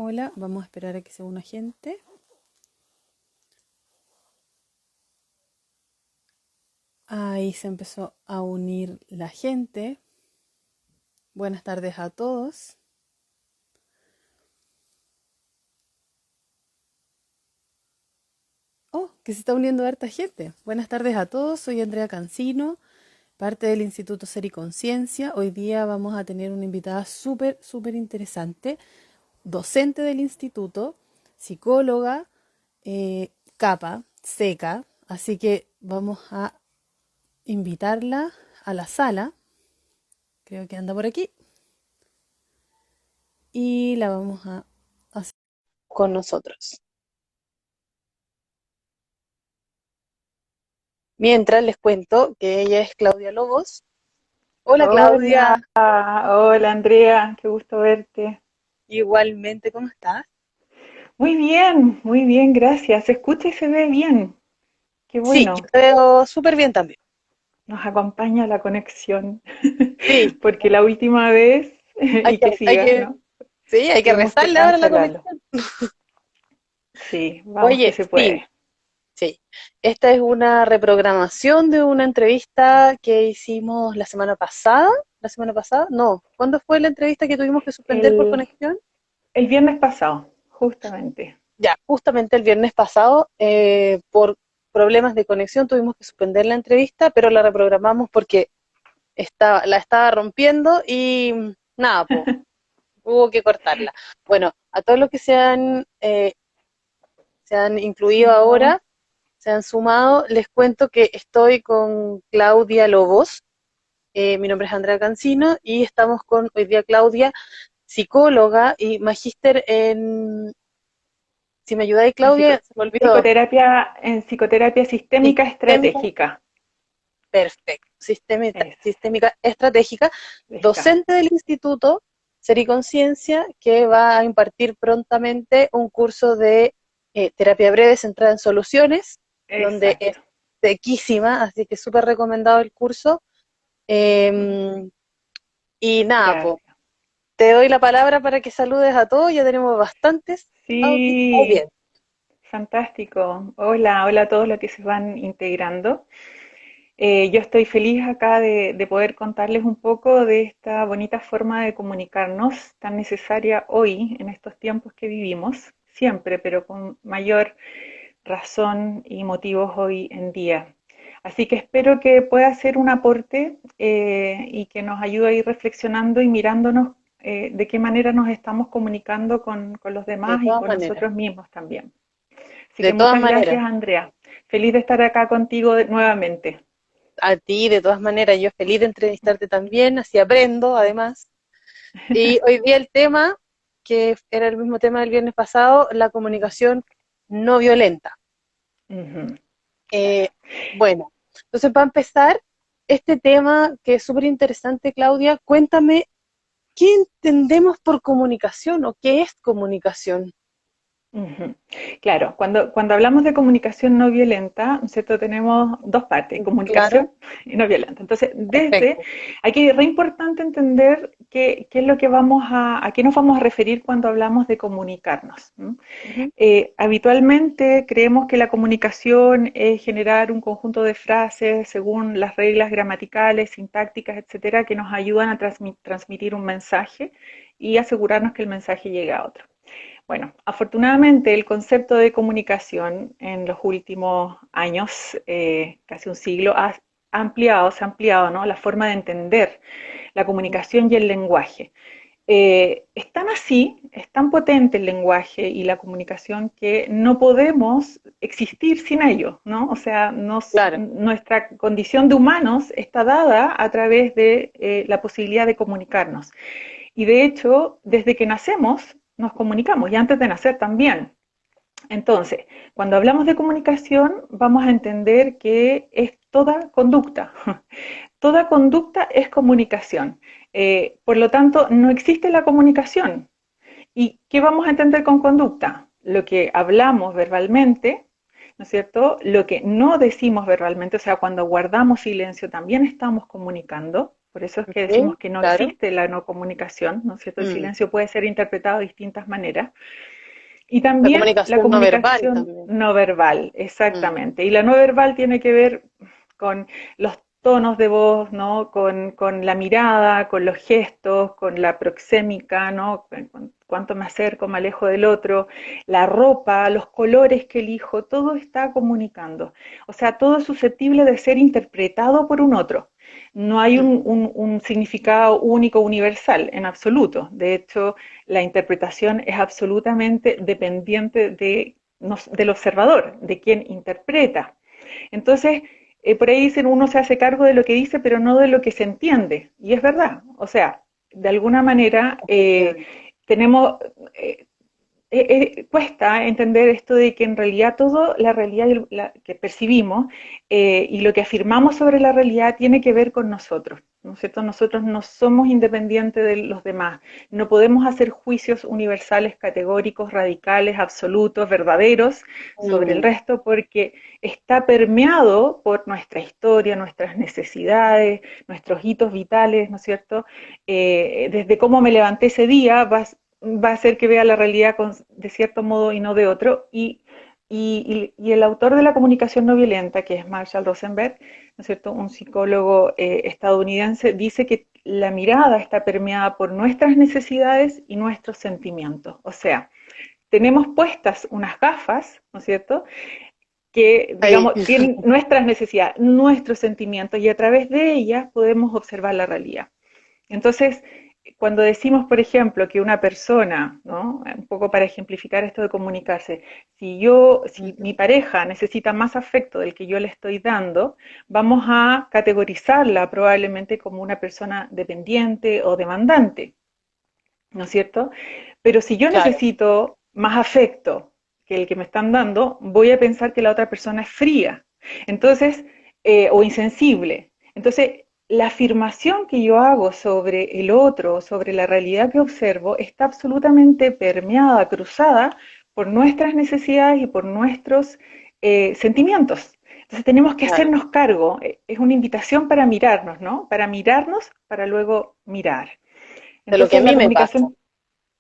Hola, vamos a esperar a que se una gente. Ahí se empezó a unir la gente. Buenas tardes a todos. Oh, que se está uniendo harta gente. Buenas tardes a todos, soy Andrea Cancino, parte del Instituto Ser y Conciencia. Hoy día vamos a tener una invitada súper interesante, docente del instituto, psicóloga, capa, seca. Así que vamos a invitarla a la sala. Creo que anda por aquí. Y la vamos a hacer con nosotros. Mientras les cuento que ella es Claudia Lobos. Hola Hola, Claudia, hola Andrea, qué gusto verte. igualmente, ¿cómo estás? Muy bien, gracias. Se escucha y se ve bien. Qué Sí, yo bueno, te veo súper bien también. nos acompaña la conexión, Sí, porque la última vez, hay y que, que hay siga, que, ¿no? sí, hay que Tuvimos que rezarle ahora la cancelarlo. conexión. Sí, vamos que Oye, se sí, puede. sí. Esta es una reprogramación de una entrevista que hicimos la semana pasada. ¿La semana pasada? No. ¿Cuándo fue la entrevista que tuvimos que suspender por El, conexión? el viernes pasado, justamente. Ya, justamente el viernes pasado, por problemas de conexión, tuvimos que suspender la entrevista, pero la reprogramamos porque la estaba rompiendo y nada, pues, hubo que cortarla. Bueno, a todos los que se han incluido Sumado. ahora, se han sumado, les cuento que estoy con Claudia Lobos. Mi nombre es Andrea Cancino y estamos con hoy día Claudia, psicóloga y magíster en, si me ayudáis En Claudia, se me olvidó. psicoterapia sistémica Sistémica, estratégica. perfecto. Eso, Sistémica estratégica, pesca. docente del Instituto Ser y Conciencia, que va a impartir prontamente un curso de terapia breve centrada en soluciones, donde es Exacto. sequísima, así que súper recomendado el curso. Eh, y nada, pues, Gracias. te doy la palabra para que saludes a todos, ya tenemos bastantes Sí, audiencias. fantástico. Hola, hola a todos los que se van integrando. Yo estoy feliz acá de poder contarles un poco de esta bonita forma de comunicarnos tan necesaria hoy en estos tiempos que vivimos, siempre, pero con mayor razón y motivos hoy en día. Así que espero que pueda ser un aporte y que nos ayude a ir reflexionando y mirándonos de qué manera nos estamos comunicando con los De demás y todas con maneras, nosotros mismos también. Así de que todas muchas maneras. gracias, Andrea. Feliz de estar acá contigo nuevamente. A ti, de todas maneras, yo feliz de entrevistarte también, así aprendo además. Y hoy día el tema, que era el mismo tema del viernes pasado, la comunicación no violenta. Ujú, Eh, claro. bueno, entonces para empezar, este tema que es súper interesante, Claudia, cuéntame, ¿qué entendemos por comunicación o qué es comunicación? Ujú. Claro, cuando hablamos de comunicación no violenta, ¿no es cierto? Tenemos dos partes, Claro, comunicación y no violenta. Entonces, perfecto. aquí es re importante entender qué es lo que a qué nos vamos a referir cuando hablamos de comunicarnos. ¿M? Ujú. Habitualmente creemos que la comunicación es generar un conjunto de frases según las reglas gramaticales, sintácticas, etcétera, que nos ayudan a transmitir un mensaje y asegurarnos que el mensaje llegue a otro. Bueno, afortunadamente el concepto de comunicación en los últimos años, casi un siglo, se ha ampliado, ¿no? La forma de entender la comunicación y el lenguaje. Es tan potente el lenguaje y la comunicación que no podemos existir sin ello, ¿no? O sea, Claro, nuestra condición de humanos está dada a través de la posibilidad de comunicarnos. Y de hecho, desde que nacemos nos comunicamos y antes de nacer también. Entonces, cuando hablamos de comunicación, vamos a entender que es toda conducta. Toda conducta es comunicación. Por lo tanto, no existe la comunicación. ¿Y qué vamos a entender con conducta? Lo que hablamos verbalmente, ¿no es cierto? Lo que no decimos verbalmente, o sea, cuando guardamos silencio también estamos comunicando. Por eso es que decimos Ok, que no claro. existe la no comunicación, ¿no es cierto? El Mm. silencio puede ser interpretado de distintas maneras. Y La también la comunicación no verbal comunicación también. no verbal, Mm. exactamente. Y la no verbal tiene que ver con los tonos de voz, ¿no? Con la mirada, con los gestos, con la proxémica, ¿no? Con cuánto me acerco, me alejo del otro, la ropa, los colores que elijo, todo está comunicando. O sea, todo es susceptible de ser interpretado por un otro. No hay Ujú. un significado único, universal, en absoluto. De hecho, la interpretación es absolutamente dependiente del observador, de quien interpreta. Entonces, por ahí dicen uno se hace cargo de lo que dice, pero no de lo que se entiende. Y es verdad. O sea, de alguna manera Efectivamente. tenemos, cuesta entender esto de que en realidad toda la realidad que percibimos y lo que afirmamos sobre la realidad tiene que ver con nosotros, ¿no es cierto? Nosotros no somos independientes de los demás, no podemos hacer juicios universales, categóricos, radicales, absolutos, verdaderos sobre el Mm. resto porque está permeado por nuestra historia, nuestras necesidades, nuestros hitos vitales, ¿no es cierto? Desde cómo me levanté ese día, va a hacer que vea la realidad de cierto modo y no de otro. Y el autor de la comunicación no violenta, que es Marshall Rosenberg, ¿no es cierto? Un psicólogo estadounidense, dice que la mirada está permeada por nuestras necesidades y nuestros sentimientos. O sea, tenemos puestas unas gafas, ¿no es cierto?, que, Ahí. digamos, tienen nuestras necesidades, nuestros sentimientos, y a través de ellas podemos observar la realidad. Entonces, cuando decimos, por ejemplo, que una persona, ¿no? Un poco para ejemplificar esto de comunicarse, si mi Ujú. pareja necesita más afecto del que yo le estoy dando, vamos a categorizarla probablemente como una persona dependiente o demandante, ¿no es cierto? Pero si yo Claro. necesito más afecto que el que me están dando, voy a pensar que la otra persona es fría. Entonces, o insensible. Entonces, la afirmación que yo hago sobre el otro, sobre la realidad que observo, está absolutamente permeada, cruzada por nuestras necesidades y por nuestros sentimientos. Entonces tenemos que Claro. hacernos cargo, es una invitación para mirarnos, ¿no? Para mirarnos, para luego mirar. De lo que a Entonces la mí me pasa. comunicación,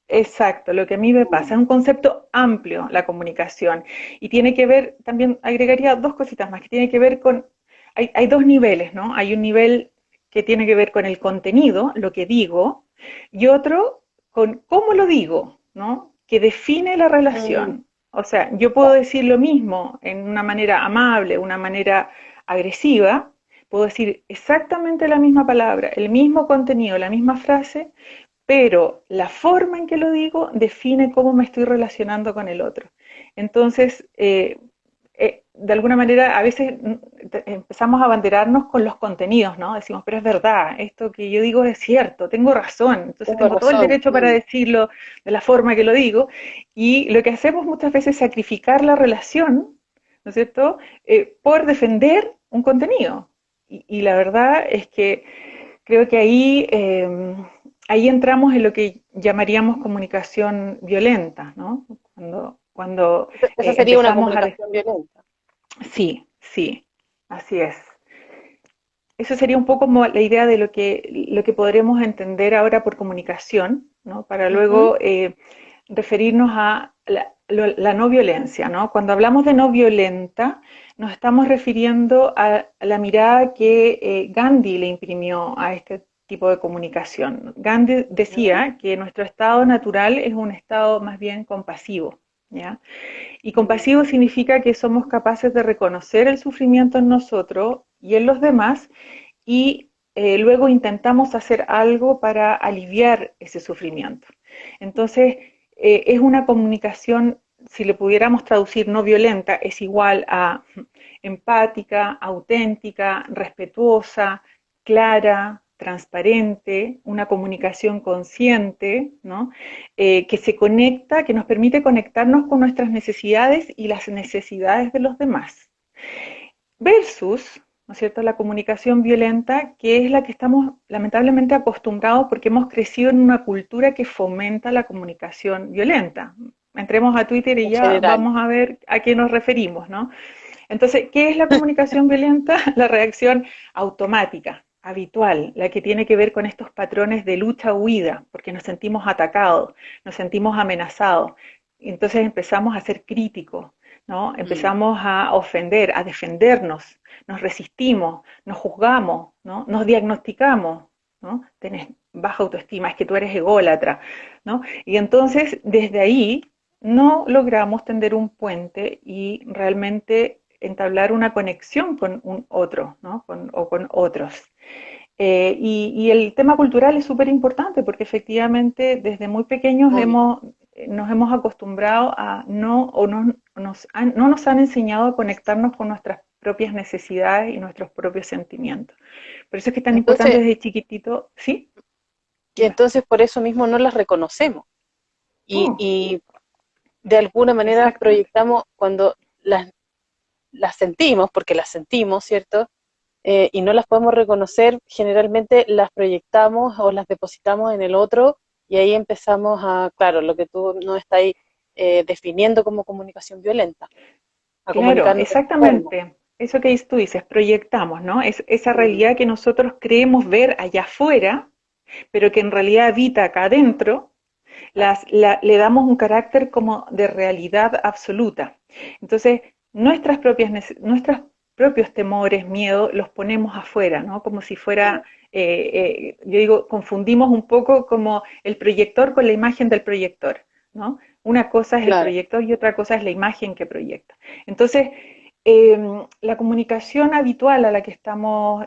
exacto, lo que a mí me pasa, Mm. es un concepto amplio la comunicación y tiene que ver, también agregaría dos cositas más, que tiene que ver con, hay dos niveles, ¿no? Hay un nivel que tiene que ver con el contenido, lo que digo, y otro con cómo lo digo, ¿no? Que define la Mm. relación. O sea, yo puedo Claro. decir lo mismo en una manera amable, una manera agresiva, puedo decir exactamente la misma palabra, el mismo contenido, la misma frase, pero la forma en que lo digo define cómo me estoy relacionando con el otro. Entonces, de alguna manera, a veces empezamos a abanderarnos con los contenidos, ¿no? Decimos, pero es verdad, esto que yo digo es cierto, tengo razón, entonces Tengo tengo todo el razón. derecho para Mm. decirlo de la forma que lo digo, y lo que hacemos muchas veces es sacrificar la relación, ¿no es cierto?, por defender un contenido. Y la verdad es que creo que ahí entramos en lo que llamaríamos comunicación violenta, ¿no? Cuando Esa sería una empezamos a... comunicación violenta. Sí, sí, así es. Eso sería un poco como la idea de lo que podremos entender ahora por comunicación, ¿no? Para Ujú. luego referirnos a la no violencia, ¿no? Cuando hablamos de no violenta, nos estamos refiriendo a la mirada que Gandhi le imprimió a este tipo de comunicación. Gandhi Ujú. decía que nuestro estado natural es un estado más bien compasivo, ¿ya? Y Mm. compasivo significa que somos capaces de reconocer el sufrimiento en nosotros y en los demás y luego intentamos hacer algo para aliviar ese sufrimiento. Entonces, es una comunicación, si le pudiéramos traducir no violenta, es igual a empática, auténtica, respetuosa, clara, transparente, una comunicación consciente, ¿no? Que se conecta, que nos permite conectarnos con nuestras necesidades y las necesidades de los demás. Versus, ¿no es cierto?, la comunicación violenta, que es la que estamos lamentablemente acostumbrados porque hemos crecido en una cultura que fomenta la comunicación violenta. Entremos a Twitter y En ya general. vamos a ver a qué nos referimos, ¿no? Entonces, ¿qué es la comunicación violenta? La reacción automática. habitual, la que tiene que ver con estos patrones de lucha-huida, porque nos sentimos atacados, nos sentimos amenazados. Entonces empezamos a ser críticos, ¿no? Mm. Empezamos a ofender, a defendernos, nos resistimos, nos juzgamos, ¿no? Nos diagnosticamos, ¿no? Tenés baja autoestima, es que tú eres ególatra, ¿no? Y entonces desde ahí no logramos tender un puente y realmente entablar una conexión con un otro, ¿no? O con otros. Y el tema cultural es súper importante porque efectivamente desde muy pequeños Obvio. nos hemos acostumbrado a no, o no no nos han enseñado a conectarnos con nuestras propias necesidades y nuestros propios sentimientos. Por eso es que es tan importante Entonces, desde chiquitito, ¿sí? que entonces por eso mismo no las reconocemos. Oh, Y de alguna manera exactamente. proyectamos cuando las sentimos, porque las sentimos, ¿cierto? Y no las podemos reconocer, generalmente las proyectamos o las depositamos en el otro y ahí empezamos a, claro, lo que tú no estás ahí definiendo como comunicación violenta, a Claro, comunicarnos de esa forma. exactamente. Eso que tú dices, proyectamos, ¿no? Es esa Mm. realidad que nosotros creemos ver allá afuera, pero que en realidad habita acá adentro, Claro. le damos un carácter como de realidad absoluta. Entonces, nuestros propios temores, miedos, los ponemos afuera, ¿no? Como si fuera, Mm. yo digo, confundimos un poco como el proyector con la imagen del proyector, ¿no? Una cosa es el Claro. proyector y otra cosa es la imagen que proyecta. Entonces, la comunicación habitual a la que estamos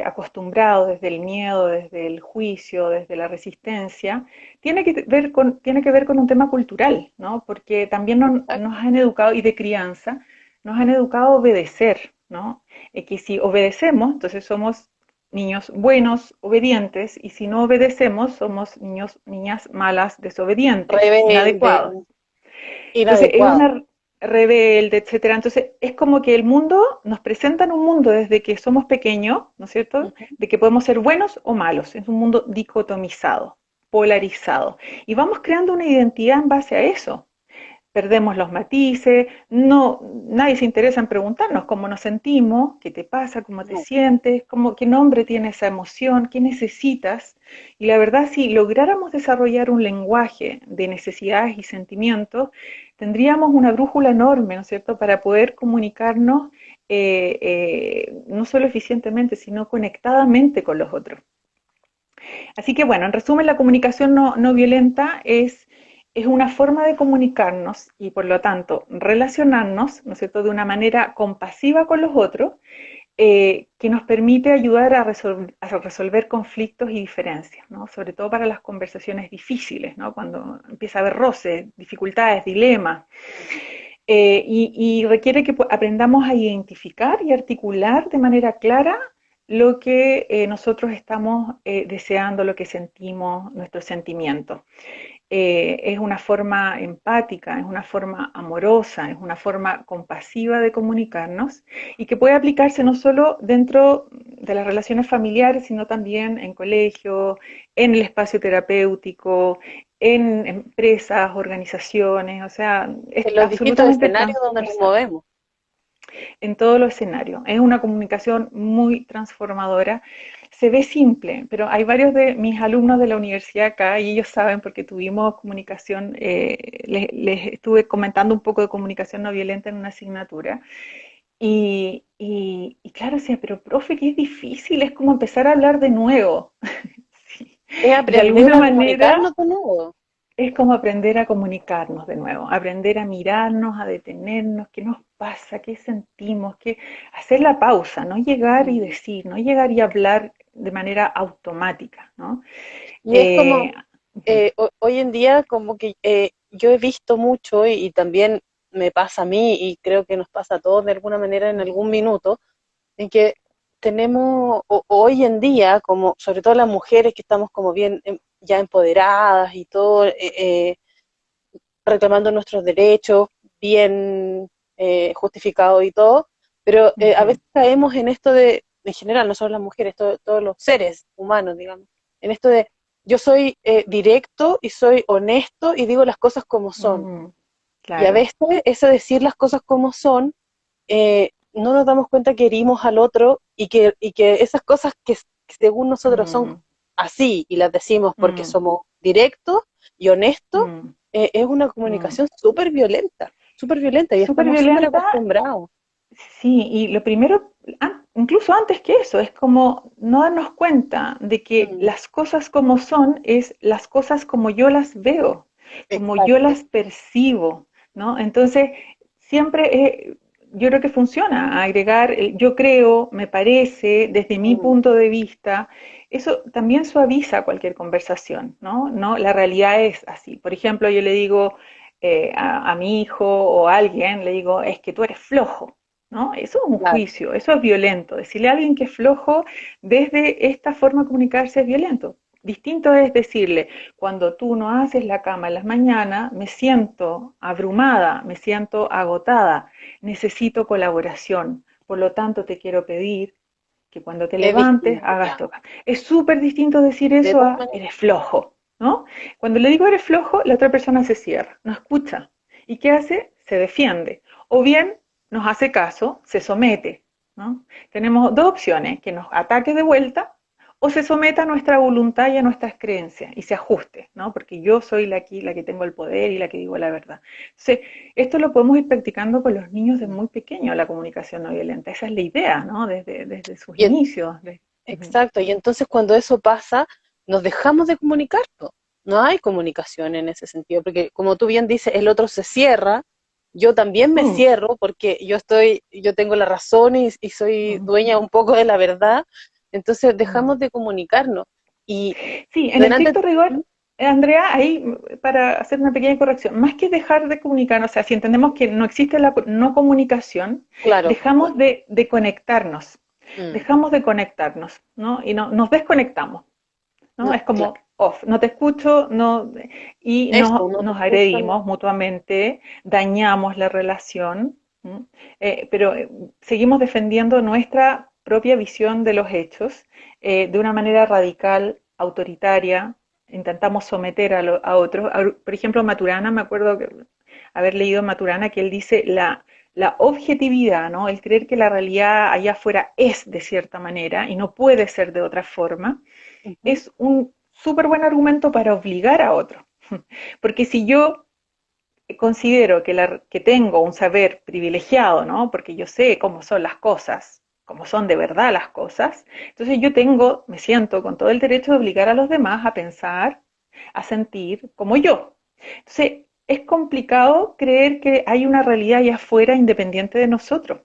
acostumbrados desde el miedo, desde el juicio, desde la resistencia, tiene que ver con un tema cultural, ¿no? Porque también nos Exacto. han educado, y de crianza, nos han educado a obedecer, ¿no? Que si obedecemos, entonces somos niños buenos, obedientes, y si no obedecemos, somos niños, niñas malas, desobedientes, Rebelde, inadecuados. Entonces es inadecuado. una rebelde, etcétera. Entonces es como que el mundo nos presenta en un mundo desde que somos pequeños, ¿no es cierto? Ujú. De que podemos ser buenos o malos. Es un mundo dicotomizado, polarizado. Y vamos creando una identidad en base a eso. Perdemos los matices, no, nadie se interesa en preguntarnos cómo nos sentimos, qué te pasa, cómo te No. sientes, qué nombre tiene esa emoción, qué necesitas. Y la verdad, si lográramos desarrollar un lenguaje de necesidades y sentimientos, tendríamos una brújula enorme, ¿no es cierto?, para poder comunicarnos no solo eficientemente, sino conectadamente con los otros. Así que bueno, en resumen, la comunicación no violenta es una forma de comunicarnos y por lo tanto relacionarnos, ¿no es cierto?, de una manera compasiva con los otros, que nos permite ayudar a resolver conflictos y diferencias, ¿no? Sobre todo para las conversaciones difíciles, ¿no? Cuando empieza a haber roces, dificultades, dilemas. Y requiere que aprendamos a identificar y articular de manera clara lo que nosotros estamos deseando, lo que sentimos, nuestros sentimientos. Es una forma empática, es una forma amorosa, es una forma compasiva de comunicarnos y que puede aplicarse no solo dentro de las relaciones familiares, sino también en colegio, en el espacio terapéutico, en empresas, organizaciones, o sea, es En los distintos absolutamente escenarios donde nos transversal movemos. en todos los escenarios. Es una comunicación muy transformadora. Se ve simple, pero hay varios de mis alumnos de la universidad acá y ellos saben porque tuvimos comunicación, les estuve comentando un poco de comunicación no violenta en una asignatura. Y claro, decía, pero profe, que es difícil, es como empezar a hablar de nuevo. Sí. Es De aprender alguna a manera comunicarnos de nuevo. es como aprender a comunicarnos de nuevo, aprender a mirarnos, a detenernos, qué nos pasa, qué sentimos, qué hacer la pausa, no llegar y Mm. decir, no llegar y hablar de manera automática, ¿no? Y es como, Eh, uh-huh, hoy en día, como que yo he visto mucho y también me pasa a mí y creo que nos pasa a todos de alguna manera en algún minuto, en que tenemos, hoy en día, como sobre todo las mujeres que estamos como bien ya empoderadas y todo, reclamando nuestros derechos, bien justificados y todo, pero a uh-huh, veces caemos en esto de, en general, no solo las mujeres, todos los seres humanos, digamos, en esto de yo soy directo y soy honesto y digo las cosas como son. Y a claro. veces ese decir las cosas como son, no nos damos cuenta que herimos al otro y que esas cosas que según nosotros son mm, así y las decimos porque mm, somos directos y honestos, mm, es una mm. comunicación súper violenta y Súper estamos súper violenta. acostumbrados. Sí, y lo primero, incluso antes que eso, es como no darnos cuenta de que Mm, las cosas como son es las cosas como yo las veo, como yo exacto. las percibo, ¿no? Entonces, siempre yo creo que funciona agregar yo creo, me parece, desde mi Mm, punto de vista, eso también suaviza cualquier conversación, ¿no? No, la realidad es así. Por ejemplo, yo le digo a mi hijo o a alguien, le digo, es que tú eres flojo. ¿No? Eso es un claro. juicio, eso es violento. Decirle a alguien que es flojo desde esta forma de comunicarse es violento. Distinto es decirle, cuando tú no haces la cama en las mañanas, me siento abrumada, me siento agotada, necesito colaboración. Por lo tanto, te quiero pedir que cuando te Es levantes distinto hagas ya. tu cama. Es súper distinto decir De eso todas a maneras. eres flojo, ¿no? Cuando le digo eres flojo, la otra persona se cierra, no escucha. ¿Y qué hace? Se defiende. O bien nos hace caso, se somete, ¿no? Tenemos dos opciones, que nos ataque de vuelta o se someta a nuestra voluntad y a nuestras creencias y se ajuste, ¿no? Porque yo soy aquí la que tengo el poder y la que digo la verdad. Entonces, esto lo podemos ir practicando con los niños de muy pequeño, la comunicación no violenta. Esa es la idea, ¿no? Desde sus Y, inicios. exacto, y entonces cuando eso pasa, nos dejamos de comunicar, po. No hay comunicación en ese sentido, porque como tú bien dices, el otro se cierra, yo también me Mm, cierro porque yo tengo la razón y soy mm, dueña un poco de la verdad, entonces mm. dejamos de comunicarnos. Y Sí, en delante, estricto rigor, Andrea, ahí para hacer una pequeña corrección, más que dejar de comunicarnos, o sea, si entendemos que no existe la no comunicación, claro, dejamos de conectarnos, mm, dejamos de conectarnos, ¿no? Y nos desconectamos, ¿no? no, Es como claro, off, no te escucho, no, y eso, no te nos escucho, no. agredimos mutuamente, dañamos la relación, pero seguimos defendiendo nuestra propia visión de los hechos de una manera radical, autoritaria, intentamos someter a otros. Por ejemplo, Maturana, me acuerdo que haber leído Maturana que él dice la objetividad, ¿no? El creer que la realidad allá afuera es de cierta manera y no puede ser de otra forma, Ujú, es un súper buen argumento para obligar a otro. Porque si yo considero que tengo un saber privilegiado, ¿no? Porque yo sé cómo son las cosas, cómo son de verdad las cosas, entonces me siento con todo el derecho de obligar a los demás a pensar, a sentir como yo. Entonces, es complicado creer que hay una realidad allá afuera independiente de nosotros.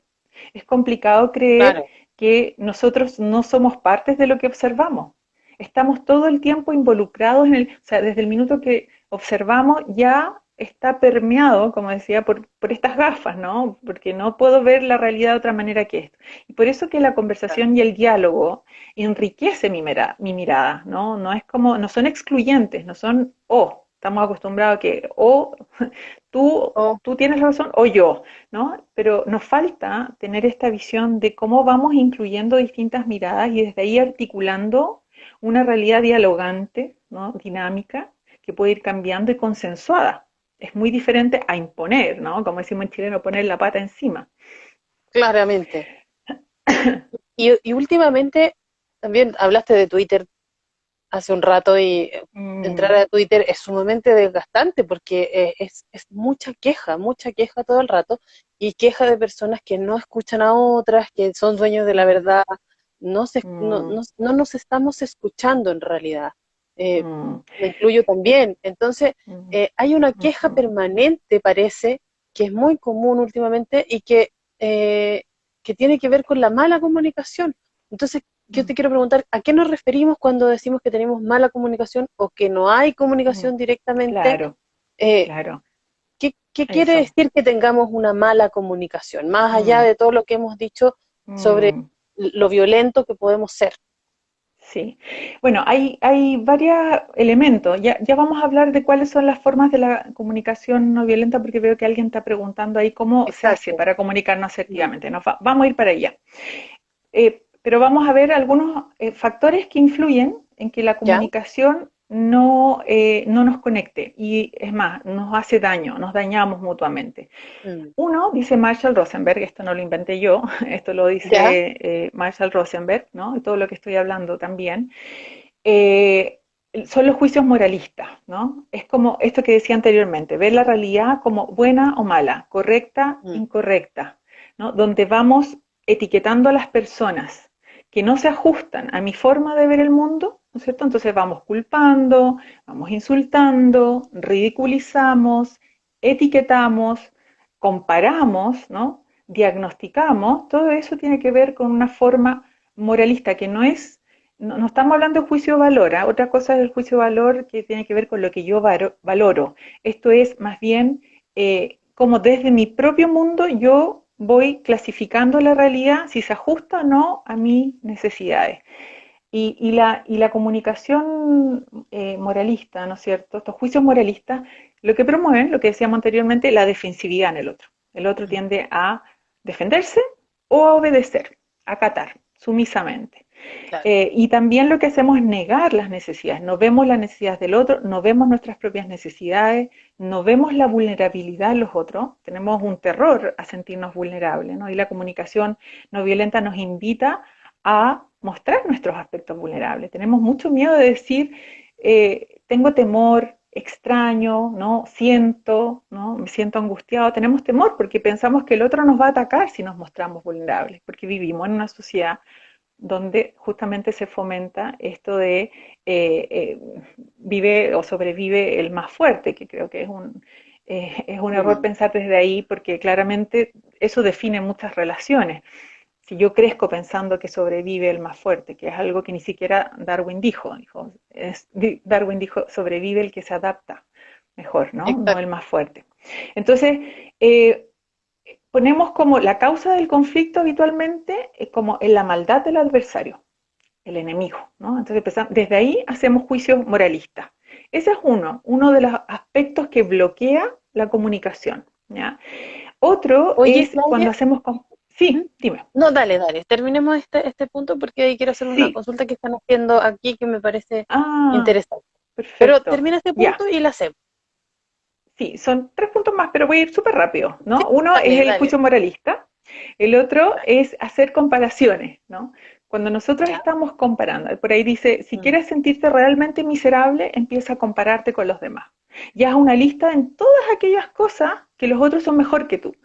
Es complicado creer claro, que nosotros no somos partes de lo que observamos. Estamos todo el tiempo involucrados o sea, desde el minuto que observamos ya está permeado, como decía, por estas gafas, ¿no? Porque no puedo ver la realidad de otra manera que esto. Y por eso que la claro. conversación y el diálogo enriquece mi mirada, ¿no? No es como, no son excluyentes, no son estamos acostumbrados a que Oh, tú tienes razón o yo, ¿no? Pero nos falta tener esta visión de cómo vamos incluyendo distintas miradas y desde ahí articulando una realidad dialogante, ¿no? Dinámica, que puede ir cambiando y consensuada. Es muy diferente a imponer, ¿no? Como decimos en chileno, poner la pata encima. claramente. Y últimamente también hablaste de Twitter hace un rato y entrar Mm, a Twitter es sumamente desgastante porque es mucha queja todo el rato y queja de personas que no escuchan a otras, que son dueños de la mm, verdad. mm, No nos estamos escuchando en realidad. Eh, mm, Me incluyo también. Entonces, mm, hay una mm, queja mm, permanente, parece, que es muy común últimamente y eh, que tiene que ver con la mala comunicación. Entonces, yo mm, te quiero preguntar, ¿a qué nos referimos cuando decimos que tenemos mala comunicación o que no hay mm. comunicación directamente? Claro, Eh, claro, ¿Qué quiere eso. decir que tengamos una mala comunicación? Más allá Mm, de todo lo que hemos dicho sobre mm. lo violento que podemos ser. Sí, bueno, hay varios elementos. Ya vamos a hablar de cuáles son las formas de la comunicación no violenta, porque veo que alguien está preguntando ahí cómo se hace Exacto. para comunicarnos Mm, asertivamente. Vamos a ir para allá. Pero vamos a ver algunos factores que influyen en que la ¿ya? comunicación no nos conecte y es más, nos hace daño, nos dañamos mutuamente. Mm. Uno, dice Marshall Rosenberg, esto no lo inventé yo, esto lo ¿Ya? dice Marshall Rosenberg, ¿no? Y todo lo que estoy hablando también, eh, son los juicios moralistas, ¿no? Es como esto que decía anteriormente, ver la realidad como buena o mala, correcta, Mm. incorrecta, ¿no? Donde vamos etiquetando a las personas que no se ajustan a mi forma de ver el mundo, ¿no es cierto? Entonces vamos culpando, vamos insultando, ridiculizamos, etiquetamos, comparamos, ¿no? Diagnosticamos, todo eso tiene que ver con una forma moralista que no estamos hablando de juicio de valor, ¿eh? Otra cosa es el juicio de valor que tiene que ver con lo que yo valoro. Esto es más bien como desde mi propio mundo yo voy clasificando la realidad si se ajusta o no a mis necesidades. Y la comunicación moralista, ¿no es cierto? Estos juicios moralistas, lo que promueven, lo que decíamos anteriormente, la defensividad en el otro. El otro Mm. tiende a defenderse o a obedecer, a acatar, sumisamente. Claro. Y también lo que hacemos es negar las necesidades. No vemos las necesidades del otro, no vemos nuestras propias necesidades, no vemos la vulnerabilidad de los otros. Tenemos un terror a sentirnos vulnerables, ¿no? Y la comunicación no violenta nos invita a mostrar nuestros aspectos vulnerables. Tenemos mucho miedo de decir, tengo temor, extraño, ¿no? Siento, ¿no? Me siento angustiado. Tenemos temor porque pensamos que el otro nos va a atacar si nos mostramos vulnerables, porque vivimos en una sociedad donde justamente se fomenta esto de vive o sobrevive el más fuerte, que creo que es un error Mm. pensar desde ahí porque claramente eso define muchas relaciones. Si yo crezco pensando que sobrevive el más fuerte, que es algo que ni siquiera Darwin dijo Darwin dijo, sobrevive el que se adapta mejor, ¿no? No el Exacto. más fuerte. Entonces, ponemos como la causa del conflicto habitualmente como en la maldad del adversario, el enemigo, ¿no? Entonces desde ahí hacemos juicios moralistas. Ese es uno de los aspectos que bloquea la comunicación, ¿ya? Otro Oye, es cuando Claudia, hacemos... ¿Mm? Sí, dime. No, dale, dale. Terminemos este punto porque ahí quiero hacer una Sí. consulta que están haciendo aquí que me parece Ah, interesante. Pero perfecto. termina este Ya. punto y la hacemos. Sí, son 3 puntos más, pero voy a ir súper rápido, Sí, ¿no? Uno es dale, el dale. juicio moralista, el otro Dale. es hacer comparaciones, ¿no? Cuando nosotros Ya. estamos comparando, por ahí dice, si Mm. quieres sentirte realmente miserable, empieza a compararte con los demás. Ya es una lista en todas aquellas cosas que los otros son mejor que tú.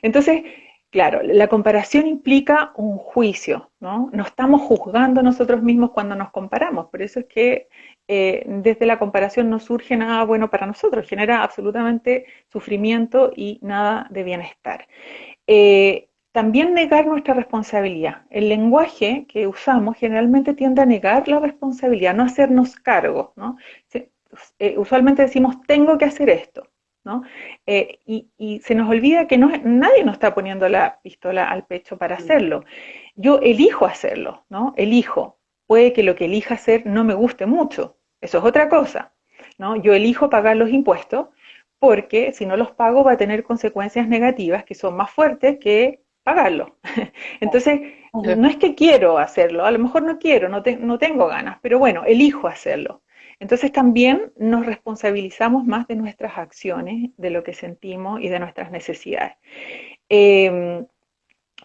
Entonces, claro, la comparación implica un juicio, ¿no? Nos estamos juzgando nosotros mismos cuando nos comparamos, por eso es que desde la comparación no surge nada bueno para nosotros, genera absolutamente sufrimiento y nada de bienestar. También negar nuestra responsabilidad. El lenguaje que usamos generalmente tiende a negar la responsabilidad, no hacernos cargo, ¿no? Usualmente decimos, tengo que hacer esto, ¿no? Y se nos olvida que nadie nos está poniendo la pistola al pecho para Mm. hacerlo. Yo elijo hacerlo, ¿no? Elijo. Puede que lo que elija hacer no me guste mucho, eso es otra cosa, ¿no? Yo elijo pagar los impuestos porque si no los pago va a tener consecuencias negativas que son más fuertes que pagarlo. Entonces, Ujú. no es que quiero hacerlo, a lo mejor no quiero, no tengo ganas, pero bueno, elijo hacerlo. Entonces también nos responsabilizamos más de nuestras acciones, de lo que sentimos y de nuestras necesidades. Eh,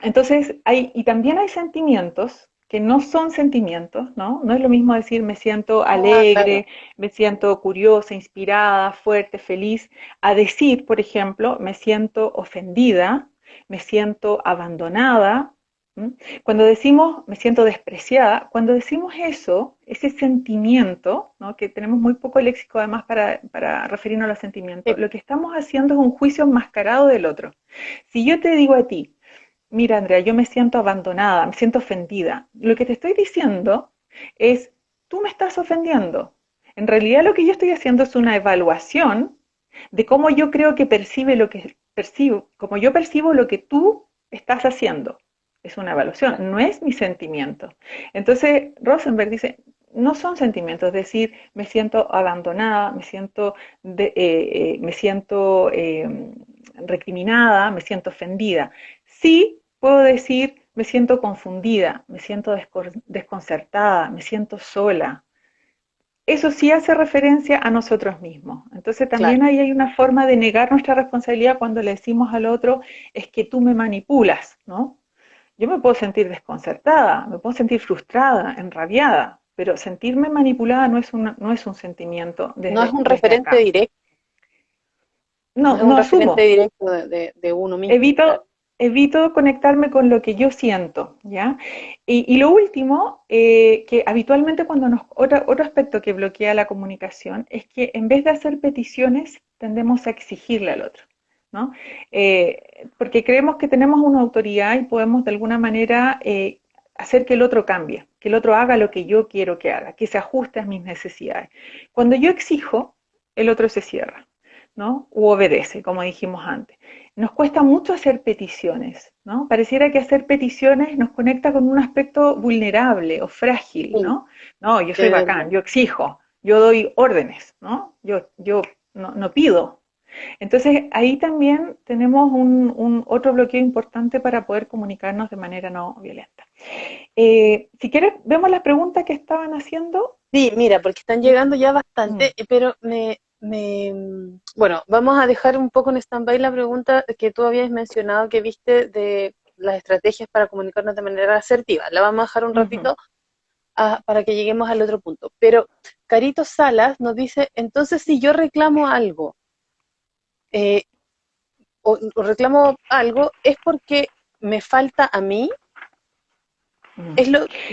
entonces, y también hay sentimientos que no son sentimientos, ¿no? No es lo mismo decir me siento Ah, claro. alegre, me siento curiosa, inspirada, fuerte, feliz, a decir, por ejemplo, me siento ofendida, me siento abandonada. ¿M? Cuando decimos me siento despreciada, cuando decimos eso, ese sentimiento, ¿no? Que tenemos muy poco léxico además para referirnos a los Sí. sentimientos, lo que estamos haciendo es un juicio enmascarado del otro. Si yo te digo a ti, mira, Andrea, yo me siento abandonada, me siento ofendida. Lo que te estoy diciendo es, tú me estás ofendiendo. En realidad lo que yo estoy haciendo es una evaluación de cómo yo creo que percibe lo que percibo, como yo percibo lo que tú estás haciendo. Es una Claro. evaluación, no es mi sentimiento. Entonces, Rosenberg dice, no son sentimientos, es decir, me siento abandonada, me siento recriminada, me siento ofendida. Sí puedo decir, me siento confundida, me siento desconcertada, me siento sola. eso sí hace referencia a nosotros mismos. Entonces Claro. también ahí hay una forma de negar nuestra responsabilidad cuando le decimos al otro, es que tú me manipulas, ¿no? Yo me puedo sentir desconcertada, me puedo sentir frustrada, enrabiada, pero sentirme manipulada no es un sentimiento No es un desde referente acá. directo, no No, es un no referente asumo, directo de uno mismo, claro. evito, evito conectarme con lo que yo siento, ¿ya? Y lo último, que habitualmente otro aspecto que bloquea la comunicación es que en vez de hacer peticiones, tendemos a exigirle al otro, ¿no? Porque creemos que tenemos una autoridad y podemos de alguna manera hacer que el otro cambie, que el otro haga lo que yo quiero que haga, que se ajuste a mis necesidades. Cuando yo exijo, el otro se cierra, ¿no? U obedece, como dijimos antes. Nos cuesta mucho hacer peticiones, ¿no? Pareciera que hacer peticiones nos conecta con un aspecto vulnerable o frágil, Sí, ¿no? No, yo soy es bacán, verdad. yo exijo, yo doy órdenes, ¿no? Yo no pido. Entonces ahí también tenemos otro bloqueo importante para poder comunicarnos de manera no violenta. Si quieres, vemos las preguntas que estaban haciendo. Sí, mira, porque están ¿Sí? llegando ya Mm, bastante, pero bueno, vamos a dejar un poco en stand-by la pregunta que tú habías mencionado que viste de las estrategias para comunicarnos de manera asertiva. La vamos a dejar un ujú. ratito para que lleguemos al otro punto. Pero Carito Salas nos dice, entonces si yo reclamo algo, eh, o reclamo algo, es porque me falta a mí, Mm.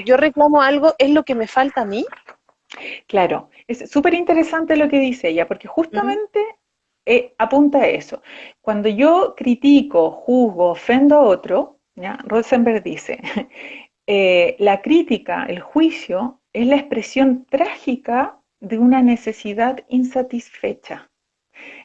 yo reclamo algo, es lo que me falta a mí. Claro, es súper interesante lo que dice ella, porque Ujú. justamente apunta a eso. Cuando yo critico, juzgo, ofendo a otro, ¿ya? Rosenberg dice, la crítica, el juicio, es la expresión trágica de una necesidad insatisfecha.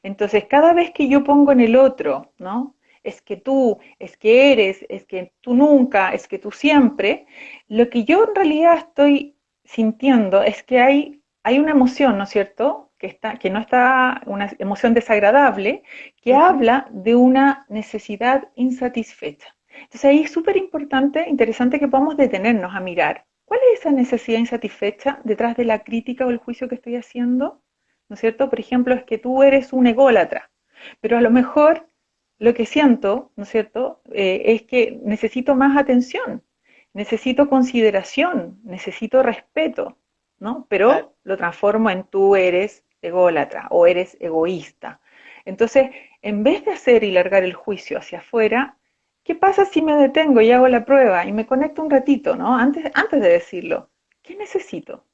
Entonces, cada vez que yo pongo en el otro, ¿no? Es que tú, es que eres, es que tú nunca, es que tú siempre, lo que yo en realidad estoy sintiendo es que hay una emoción, ¿no es cierto? Que no está, una emoción desagradable, que Ujú. habla de una necesidad insatisfecha. Entonces ahí es súper importante, interesante que podamos detenernos a mirar cuál es esa necesidad insatisfecha detrás de la crítica o el juicio que estoy haciendo, ¿no es cierto? Por ejemplo, es que tú eres un ególatra, pero a lo mejor lo que siento, ¿no es cierto?, es que necesito más atención, necesito consideración, necesito respeto, ¿no? Claro. Pero lo transformo en tú eres ególatra o eres egoísta. Entonces, en vez de hacer y largar el juicio hacia afuera, ¿qué pasa si me detengo y hago la prueba y me conecto un ratito, ¿no? Antes de decirlo, ¿qué necesito?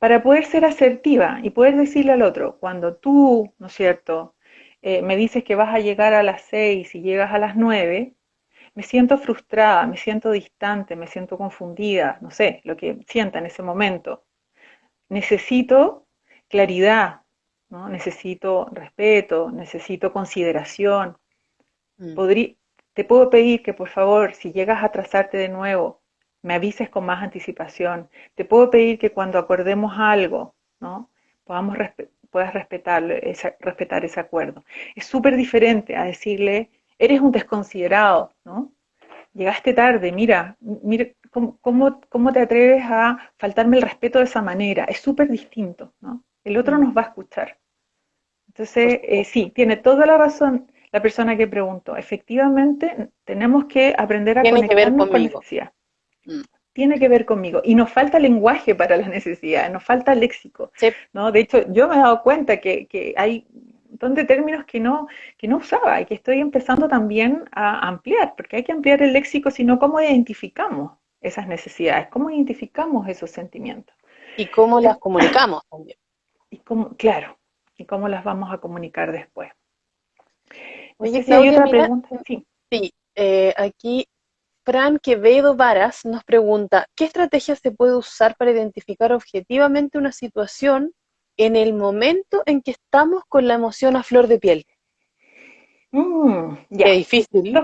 Para poder ser asertiva y poder decirle al otro, cuando tú, ¿no es cierto?, me dices que vas a llegar a las 6 y llegas a las 9, me siento frustrada, me siento distante, me siento confundida, no sé, lo que sienta en ese momento. Necesito claridad, ¿no? Necesito respeto, necesito consideración. Mm. Podrí- Te puedo pedir que por favor, si llegas a atrasarte de nuevo, me avises con más anticipación. Te puedo pedir que cuando acordemos algo, ¿no? Puedas respetar ese acuerdo. Es súper diferente a decirle, eres un desconsiderado, ¿no? Llegaste tarde, mira cómo te atreves a faltarme el respeto de esa manera. Es súper distinto, ¿no? El otro Mm. nos va a escuchar. Por Entonces, supuesto. sí, tiene toda la razón la persona que preguntó. Efectivamente, tenemos que aprender a Tiene que ver conectarnos con conmigo. necesidad. Mm. Tiene que ver conmigo. Y nos falta lenguaje para las necesidades, nos falta léxico, Sí. ¿no? De hecho, yo me he dado cuenta que hay un montón de términos que no usaba y que estoy empezando también a ampliar, porque hay que ampliar el léxico, sino cómo identificamos esas necesidades, cómo identificamos esos sentimientos. Y cómo Es- las comunicamos también. claro, y cómo las vamos a comunicar después. No Oye, sé si hay Claudia, otra mira, pregunta. Sí. sí, aquí Fran Quevedo Varas nos pregunta, ¿qué estrategia se puede usar para identificar objetivamente una situación en el momento en que estamos con la emoción a flor de piel? Qué Ya. difícil,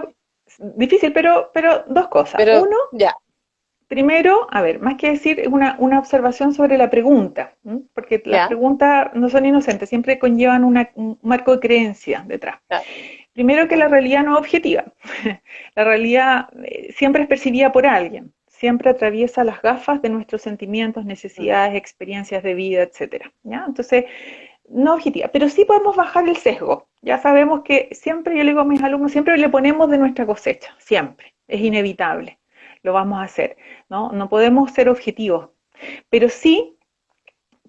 Difícil, pero dos cosas. pero Uno, ya, primero, a ver, más que decir una observación sobre la pregunta, porque las ya, preguntas no son inocentes, siempre conllevan un marco de creencia detrás. ya, Primero que la totalmente. realidad no es objetiva, la realidad siempre es percibida por alguien, siempre atraviesa las gafas de nuestros sentimientos, Mm. necesidades, experiencias de vida, etcétera, ¿ya? Entonces, no objetiva, pero sí podemos bajar el sesgo. Ya sabemos que siempre, yo le digo a mis alumnos, siempre le ponemos de nuestra cosecha, siempre, es inevitable, lo vamos a hacer, ¿no? No podemos ser objetivos, pero sí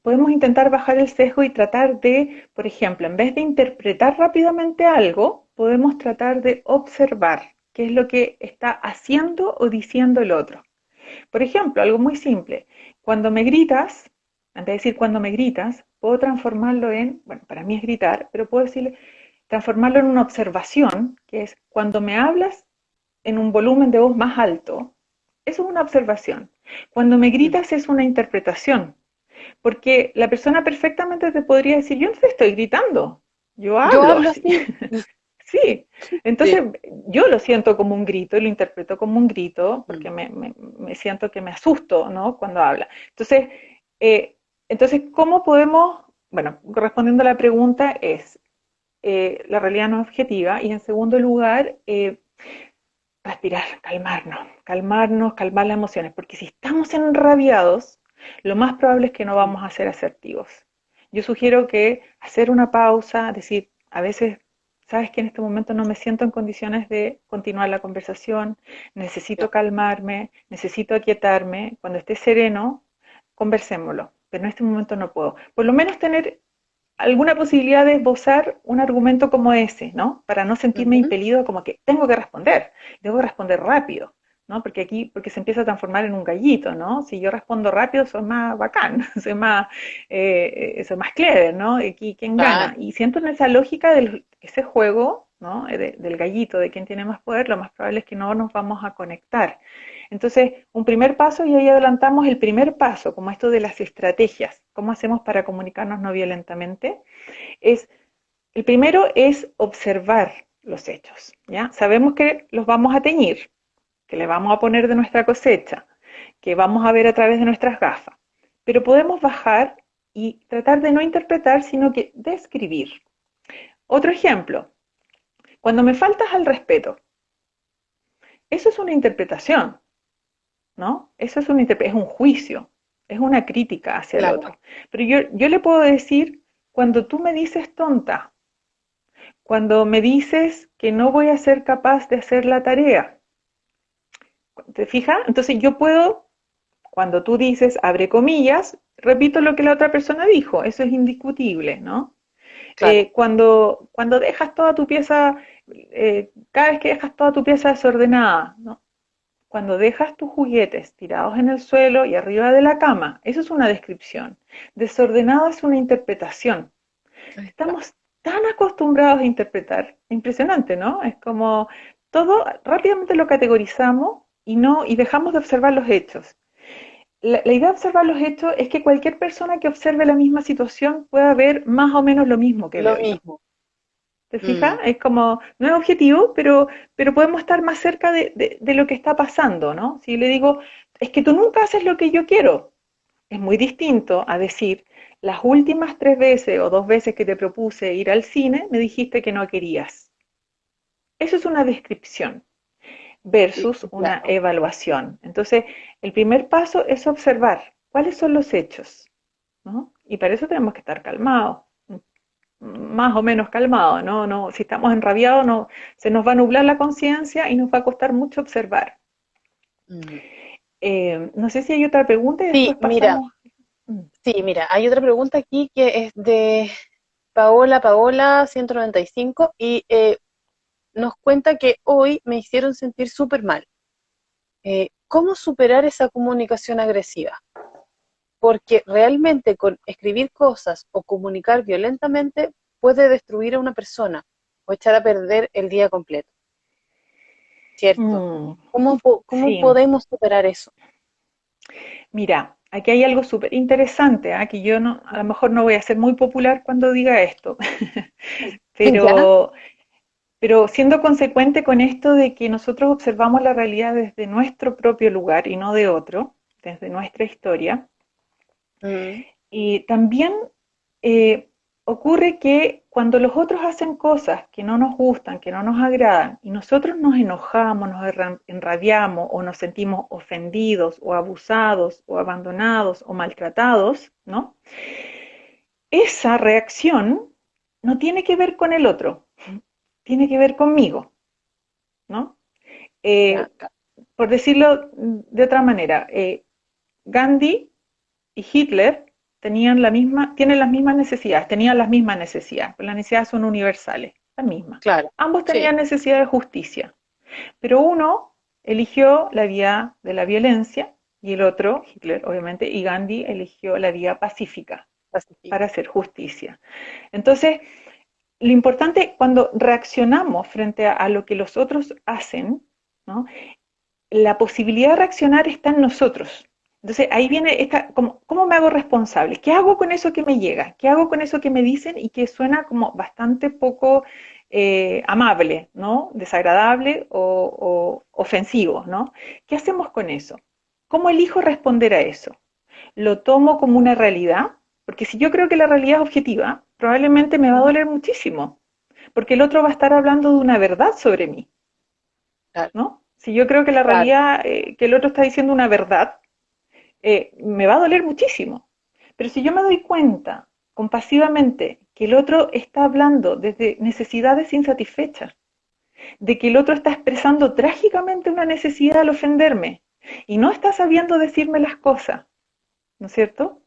podemos intentar bajar el sesgo y tratar de, por ejemplo, en vez de interpretar rápidamente algo, podemos tratar de observar qué es lo que está haciendo o diciendo el otro. Por ejemplo, algo muy simple, cuando me gritas, antes de decir cuando me gritas, puedo transformarlo en, bueno, para mí es gritar, pero puedo decirle, transformarlo en una observación, que es cuando me hablas en un volumen de voz más alto, eso es una observación. Cuando me Mm. gritas es una interpretación, porque la persona perfectamente te podría decir, yo no te estoy gritando, yo Yo hablo hablo así. así. Sí, entonces Sí. yo lo siento como un grito y lo interpreto como un grito porque Mm. me siento que me asusto, ¿no? Cuando habla. Entonces, eh, ¿cómo podemos, bueno, respondiendo a la pregunta es, la realidad no es objetiva y en segundo lugar, respirar, calmarnos, calmar las emociones, porque si estamos enrabiados, lo más probable es que no Mm. vamos a ser asertivos. Yo sugiero que hacer una pausa, decir, a veces, sabes que en este momento no me siento en condiciones de continuar la conversación, necesito Ya. calmarme, necesito aquietarme, cuando esté sereno, conversémoslo, pero en este momento no puedo. Por lo menos tener alguna posibilidad de esbozar un argumento como ese, ¿no? Para no sentirme Ujú. impelido como que tengo que responder rápido, ¿no? Porque aquí, porque se empieza a transformar en un gallito, ¿no? Si yo respondo rápido, soy más bacán, soy más clever, ¿no? Aquí, ¿quién gana? Claro. Y siento en esa lógica de ese juego, ¿no? Del gallito, de quién tiene más poder, lo más probable es que no nos vamos a conectar. Entonces, un primer paso, y ahí adelantamos el primer paso, como esto de las estrategias, cómo hacemos para comunicarnos no violentamente, es, el primero es observar los hechos, ¿ya? Sabemos que los vamos a teñir, que le vamos a poner de nuestra cosecha, que vamos a ver a través de nuestras gafas, pero podemos bajar y tratar de no interpretar, sino que describir. Otro ejemplo, cuando me faltas al respeto, eso es una interpretación, ¿no? Eso es un juicio, es una crítica hacia el Claro. otro. Pero yo le puedo decir, cuando tú me dices tonta, cuando me dices que no voy a ser capaz de hacer la tarea, ¿te fijas? Entonces yo puedo, cuando tú dices, abre comillas, repito lo que la otra persona dijo, eso es indiscutible, ¿no? Claro. Cuando dejas toda tu pieza, cada vez que dejas toda tu pieza desordenada, ¿no? Cuando dejas tus juguetes tirados en el suelo y arriba de la cama, eso es una descripción. Desordenado es una interpretación. Claro. Estamos tan acostumbrados a interpretar, impresionante, ¿no? Es como todo rápidamente lo categorizamos y no y dejamos de observar los hechos. La idea de observar los hechos es que cualquier persona que observe la misma situación pueda ver más o menos lo mismo que Lo veo yo. mismo. ¿Te fijas? Mm. Es como, no es objetivo, pero podemos estar más cerca de lo que está pasando, ¿no? Si le digo, es que tú nunca haces lo que yo quiero, es muy distinto a decir, las últimas 3 veces o 2 veces que te propuse ir al cine, me dijiste que no querías. Eso es una descripción Sí, versus una claro. evaluación. Entonces, el primer paso es observar cuáles son los hechos, ¿no? Y para eso tenemos que estar calmados, más o menos calmados, ¿no? No, si estamos enrabiados, no, se nos va a nublar la conciencia y nos va a costar mucho observar. Mm. No sé si hay otra pregunta y Sí, después mira, pasamos. Mm. sí, mira, hay otra pregunta aquí que es de Paola 195 y nos cuenta que hoy me hicieron sentir súper mal. ¿Cómo superar esa comunicación agresiva? Porque realmente con escribir cosas o comunicar violentamente puede destruir a una persona o echar a perder el día completo, ¿cierto? Mm, ¿Cómo sí, podemos superar eso? mira, aquí hay algo súper interesante, ¿ah? Que yo no, a lo mejor no voy a ser muy popular cuando diga esto, ¿Ya? pero, pero siendo consecuente con esto de que nosotros observamos la realidad desde nuestro propio lugar y no de otro, desde nuestra historia, Mm. y también eh, ocurre que cuando los otros hacen cosas que no nos gustan, que no nos agradan, y nosotros nos enojamos, nos enrabiamos o nos sentimos ofendidos o abusados o abandonados o maltratados, ¿no? Esa reacción no tiene que ver con el otro, tiene que ver conmigo, ¿no? Eh, Ya, por decirlo de otra manera, Gandhi y Hitler tienen las mismas necesidades, tenían las mismas necesidades, pero las necesidades son universales, las mismas. claro, Ambos sí, tenían necesidad de justicia, pero uno eligió la vía de la violencia y el otro, Hitler obviamente, y Gandhi eligió la vía pacífica para pacífica. hacer justicia. Entonces, lo importante cuando reaccionamos frente a lo que los otros hacen, ¿no? La posibilidad de reaccionar está en nosotros. Entonces ahí viene ¿cómo me hago responsable? ¿Qué hago con eso que me llega? ¿Qué hago con eso que me dicen y que suena como bastante poco amable, ¿no? Desagradable o ofensivo, ¿no? ¿Qué hacemos con eso? ¿Cómo elijo responder a eso? ¿Lo tomo como una realidad? Porque si yo creo que la realidad es objetiva, probablemente me va a Ujú, doler muchísimo, porque el otro va a estar hablando de una verdad sobre mí, claro, ¿no? Si yo creo que la claro. realidad, que el otro está diciendo una verdad, me va a doler muchísimo. Pero si yo me doy cuenta compasivamente que el otro está hablando desde necesidades insatisfechas, de que el otro está expresando trágicamente una necesidad al ofenderme y no está sabiendo decirme las cosas, ¿no es cierto?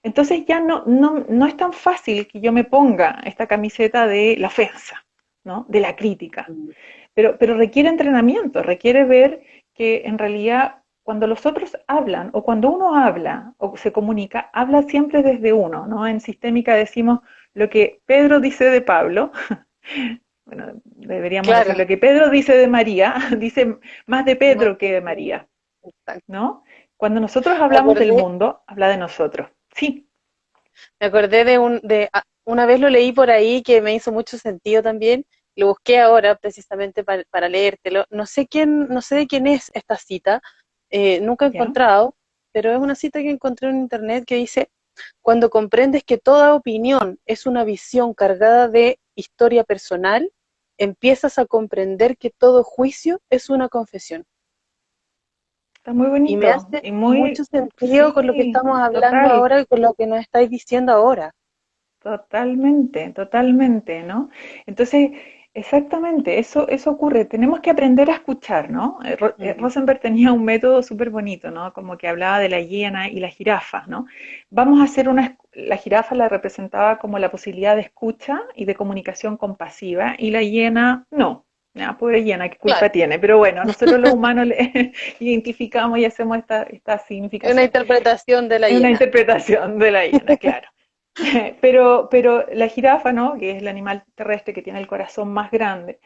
Entonces ya no es tan fácil que yo me ponga esta camiseta de la ofensa, ¿no? De la crítica. Mm, Pero requiere entrenamiento, requiere ver que en realidad cuando los otros hablan o cuando uno habla o se comunica, habla siempre desde uno, ¿no? En sistémica decimos lo que Pedro dice de Pablo, bueno, deberíamos decir claro, lo que Pedro dice de María, dice más de más Pedro que de que- María, exacto. ¿no? Cuando nosotros Me hablamos del acordé, mundo, habla de nosotros. Sí, me acordé una vez lo leí por ahí que me hizo mucho sentido también. Lo busqué ahora precisamente para leértelo. No sé de quién es esta cita, nunca he ya. encontrado, pero es una cita que encontré en internet que dice: cuando comprendes que toda opinión es una visión cargada de historia personal, empiezas a comprender que todo juicio es una confesión. Está muy Y me bonito hace y mucho muy, sentido con lo que sí, estamos hablando total. ahora y con lo que nos estáis diciendo ahora. Totalmente, totalmente, ¿no? Entonces, exactamente, eso ocurre. Tenemos que aprender a escuchar, ¿no? Mm, Rosenberg tenía un método súper bonito, ¿no? Como que hablaba de la hiena y la jirafa, ¿no? Vamos a hacer la jirafa la representaba como la posibilidad de escucha y de comunicación compasiva, y la hiena no. Ya, pobre hiena, ¿qué claro, culpa tiene? Pero bueno, nosotros los humanos le identificamos y hacemos esta es una significación. interpretación de la Es una hiena. interpretación de la hiena, claro. Pero la jirafa, ¿no? Que es el animal terrestre que tiene el corazón más grande,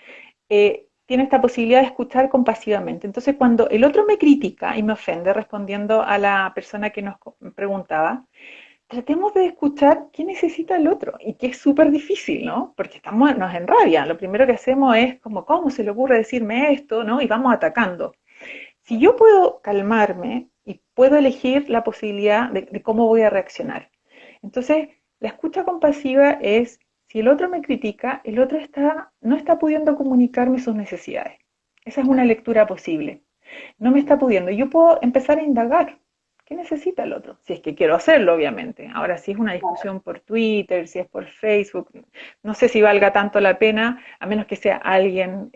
tiene esta posibilidad de escuchar compasivamente. Entonces, cuando el otro me critica y me ofende, respondiendo a la persona que nos preguntaba, tratemos de escuchar qué necesita el otro, y que es súper difícil, ¿no? Porque nos enrabia. Lo primero que hacemos es como, ¿cómo se le ocurre decirme esto? ¿No? Y vamos atacando. Si yo puedo calmarme y puedo elegir la posibilidad de cómo voy a reaccionar. Entonces, la escucha compasiva es, si el otro me critica, el otro no está pudiendo comunicarme sus necesidades. Esa es una Claro. lectura posible. No me está pudiendo. Yo puedo empezar a indagar. ¿Qué necesita el otro? Si es que quiero hacerlo, obviamente. Ahora, si es una discusión por Twitter, si es por Facebook, no sé si valga tanto la pena, a menos que sea O alguien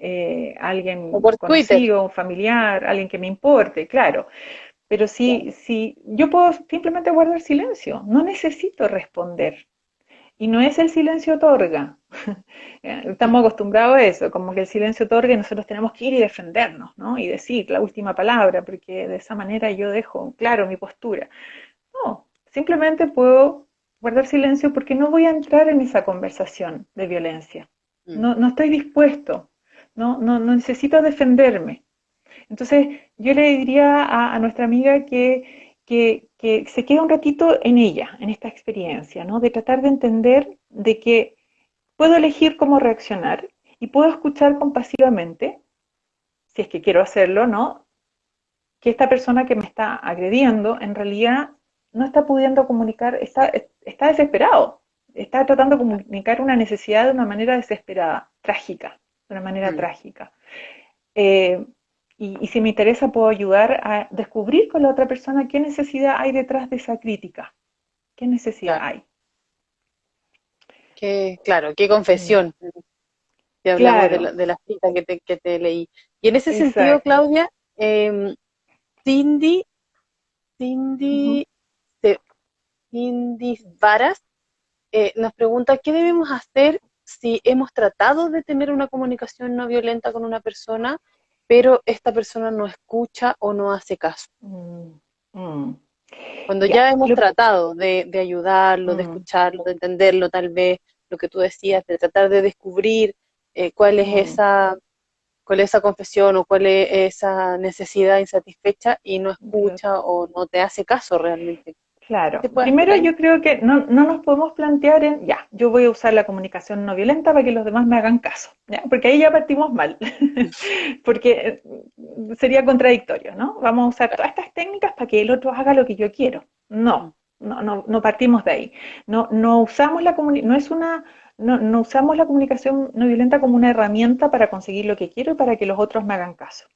por Twitter. conocido, un familiar, alguien que me importe, claro. Pero Claro. si yo puedo simplemente guardar silencio, no necesito responder. Y no es el silencio otorga. Estamos acostumbrados a eso, como que el silencio otorga y nosotros tenemos que ir y defendernos, ¿no? Y decir la última palabra, porque de esa manera yo dejo claro mi postura. No, simplemente puedo guardar silencio porque no voy a entrar en esa conversación de violencia. Mm. No estoy dispuesto, no necesito defenderme. Entonces, yo le diría a nuestra amiga que se quede un ratito en ella, en esta experiencia, ¿no? De tratar de entender de que puedo elegir cómo reaccionar y puedo escuchar compasivamente, si es que quiero hacerlo, ¿no? Que esta persona que me está agrediendo en realidad no está pudiendo comunicar, está desesperado. está tratando de comunicar una necesidad de una manera desesperada, trágica, de una manera Mm, trágica. Eh, y si me interesa, puedo ayudar a descubrir con la otra persona qué necesidad hay detrás de esa crítica, qué necesidad claro, hay. claro, qué Mm. confesión, si hablamos Claro, de la cita que te leí. Y en ese sentido, exacto. Claudia, Cindy, Ujú. Cindy, Se- Cindy Varas nos pregunta qué debemos hacer si hemos tratado de tener una comunicación no violenta con una persona, pero esta persona no escucha o no hace caso. Mm, mm. Cuando Ya, ya hemos tratado de ayudarlo, de mm, escucharlo, de entenderlo, tal vez lo que tú decías, de tratar de descubrir mm, cuál es esa confesión o cuál es esa necesidad insatisfecha y no claro. escucha o no te hace caso realmente. ¿Qué Claro, se puede hacer primero ahí? yo creo que no nos podemos plantear en, ya, yo voy a usar la comunicación no violenta para que los demás me hagan caso, ¿ya? Porque ahí ya partimos mal, porque sería contradictorio, ¿no? Vamos a usar todas estas técnicas para que el otro haga lo que yo quiero. Mm, No partimos de ahí. No usamos no es una, no usamos la comunicación no violenta como una herramienta para conseguir lo que quiero y para que los otros me hagan caso.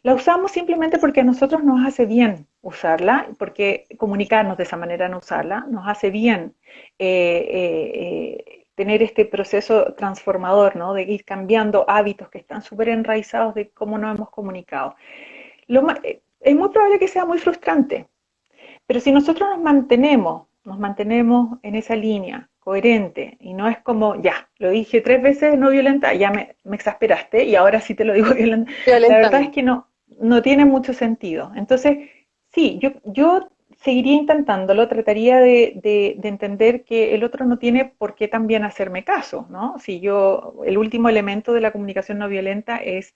La usamos simplemente porque a nosotros nos hace bien usarla, porque comunicarnos de esa manera, no usarla, nos hace bien tener este proceso transformador, ¿no? De ir cambiando hábitos que están súper enraizados de cómo nos hemos comunicado. Es muy probable que sea muy frustrante, pero si nosotros nos mantenemos en esa línea coherente y no es como, ya, lo dije 3 veces no violenta, ya me exasperaste y ahora sí te lo digo violenta. La verdad es violentamente. que no tiene mucho sentido. Entonces, sí, yo seguiría intentándolo, trataría de entender que el otro no tiene por qué también hacerme caso, ¿no? Si el último elemento de la comunicación no violenta es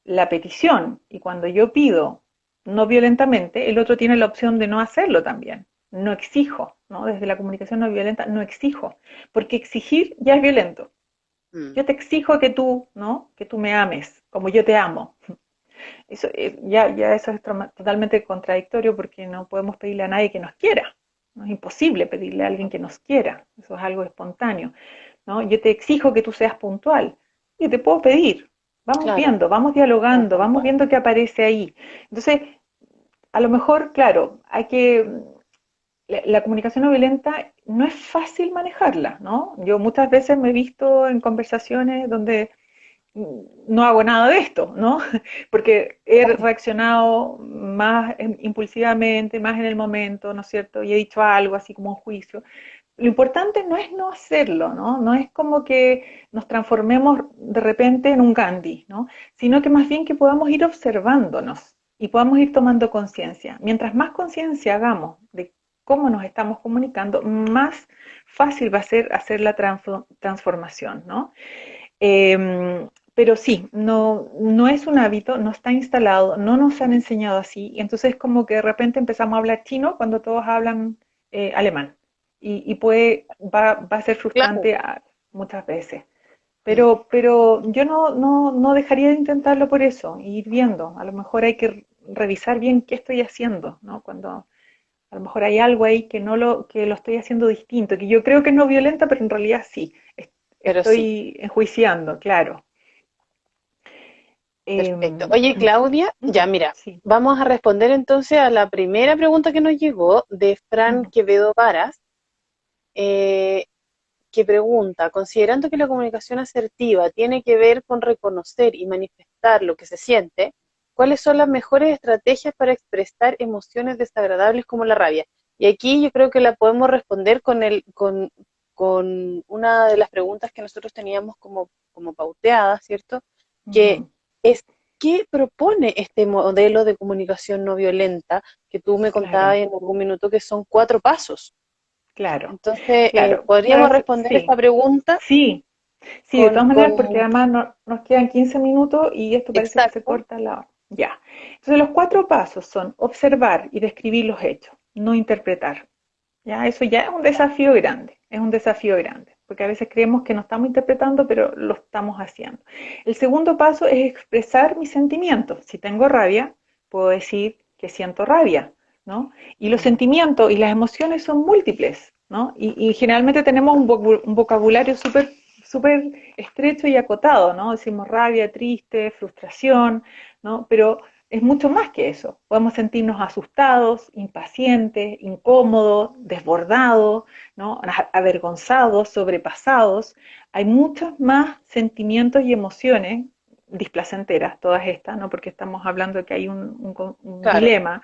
la petición. Y cuando yo pido no violentamente, el otro tiene la opción de no hacerlo también. No exijo, ¿no? Desde la comunicación no violenta no exijo, porque exigir ya es violento. Mm, Yo te exijo que tú, ¿no? Que tú me ames como yo te amo. Eso, ya eso es totalmente contradictorio porque no podemos pedirle a nadie que nos quiera. No es imposible pedirle a alguien que nos quiera. Eso es algo espontáneo, ¿no? Yo te exijo que tú seas puntual. Yo te puedo pedir. Vamos claro, viendo, vamos ser dialogando, vamos puntual. viendo qué aparece ahí. Entonces, a lo mejor, claro, la comunicación no violenta no es fácil manejarla, ¿no? Yo muchas veces me he visto en conversaciones donde no hago nada de esto, ¿no? Porque he reaccionado más impulsivamente, más en el momento, ¿no es cierto? Y he dicho algo así como un juicio. Lo importante no es no hacerlo, ¿no? No es como que nos transformemos de repente en un Gandhi, ¿no? Sino que más bien que podamos ir observándonos y podamos ir tomando conciencia. Mientras más conciencia hagamos de cómo nos estamos comunicando, más fácil va a ser hacer la transformación, ¿no? Pero sí, no es un hábito, no está instalado, no nos han enseñado así, y entonces como que de repente empezamos a hablar chino cuando todos hablan alemán, va a ser Claro. frustrante muchas veces. Mm. Pero yo no dejaría de intentarlo por eso, y ir viendo, a lo mejor hay que revisar bien qué estoy haciendo, ¿no? Cuando a lo mejor hay algo ahí que lo estoy haciendo distinto, que yo creo que es no violenta, pero en realidad sí, Pero sí, estoy enjuiciando, claro. perfecto. Em, Oye, Claudia, ya ujú, mira, sí, vamos a responder entonces a la primera pregunta que nos llegó de Fran ujú, Quevedo Varas, eh, que pregunta, considerando que la comunicación asertiva tiene que ver con reconocer y manifestar lo que se siente, ¿cuáles son las mejores estrategias para expresar emociones desagradables como la rabia? Y aquí yo creo que la podemos responder con una de las preguntas que nosotros teníamos como pauteadas, ¿cierto? Que ujú, es, ¿qué propone este modelo de comunicación no violenta que tú me contabas claro, en algún minuto que son 4 pasos? claro, Entonces, claro. podríamos responder esta Sí, pregunta sí, sí, de con, todas maneras, porque con además nos quedan 15 minutos y esto parece que se exacto, corta la hora. Ya. Entonces, los 4 pasos son observar y describir los hechos, no interpretar. Ya, eso ya es un desafío grande, es un desafío grande, porque a veces creemos que no estamos interpretando, pero lo estamos haciendo. El segundo paso es expresar mis sentimientos. Si tengo rabia, puedo decir que siento rabia, ¿no? Y los mm, sentimientos y las emociones son múltiples. ¿no? Y generalmente tenemos un vocabulario súper estrecho y acotado, ¿no? Decimos rabia, triste, frustración, ¿no? Pero es mucho más que eso. Podemos sentirnos asustados, impacientes, incómodos, desbordados, ¿no? Avergonzados, sobrepasados. Hay muchos más sentimientos y emociones displacenteras, todas estas, ¿no? Porque estamos hablando de que hay un Claro. dilema.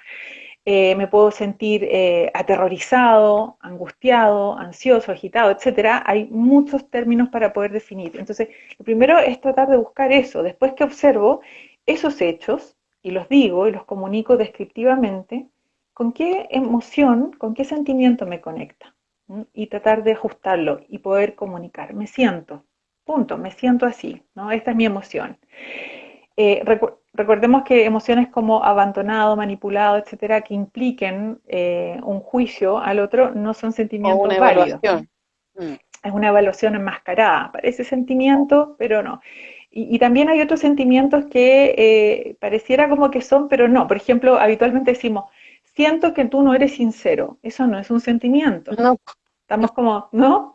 Me puedo sentir aterrorizado, angustiado, ansioso, agitado, etcétera. Hay muchos términos para poder definir. Entonces, lo primero es tratar de buscar eso. Después que observo esos hechos y los digo y los comunico descriptivamente, ¿con qué emoción, con qué sentimiento me conecta? ¿Mm? Y tratar de ajustarlo y poder comunicar. Me siento, punto, me siento así, ¿no? Esta es mi emoción. Recordemos que emociones como abandonado, manipulado, etcétera, que impliquen un juicio al otro, no son O una sentimientos válidos. evaluación. Mm. Es una evaluación enmascarada. Parece sentimiento, pero no. Y también hay otros sentimientos que pareciera como que son, pero no. Por ejemplo, habitualmente decimos, siento que tú no eres sincero. Eso no es un sentimiento. No, Estamos como, ¿no?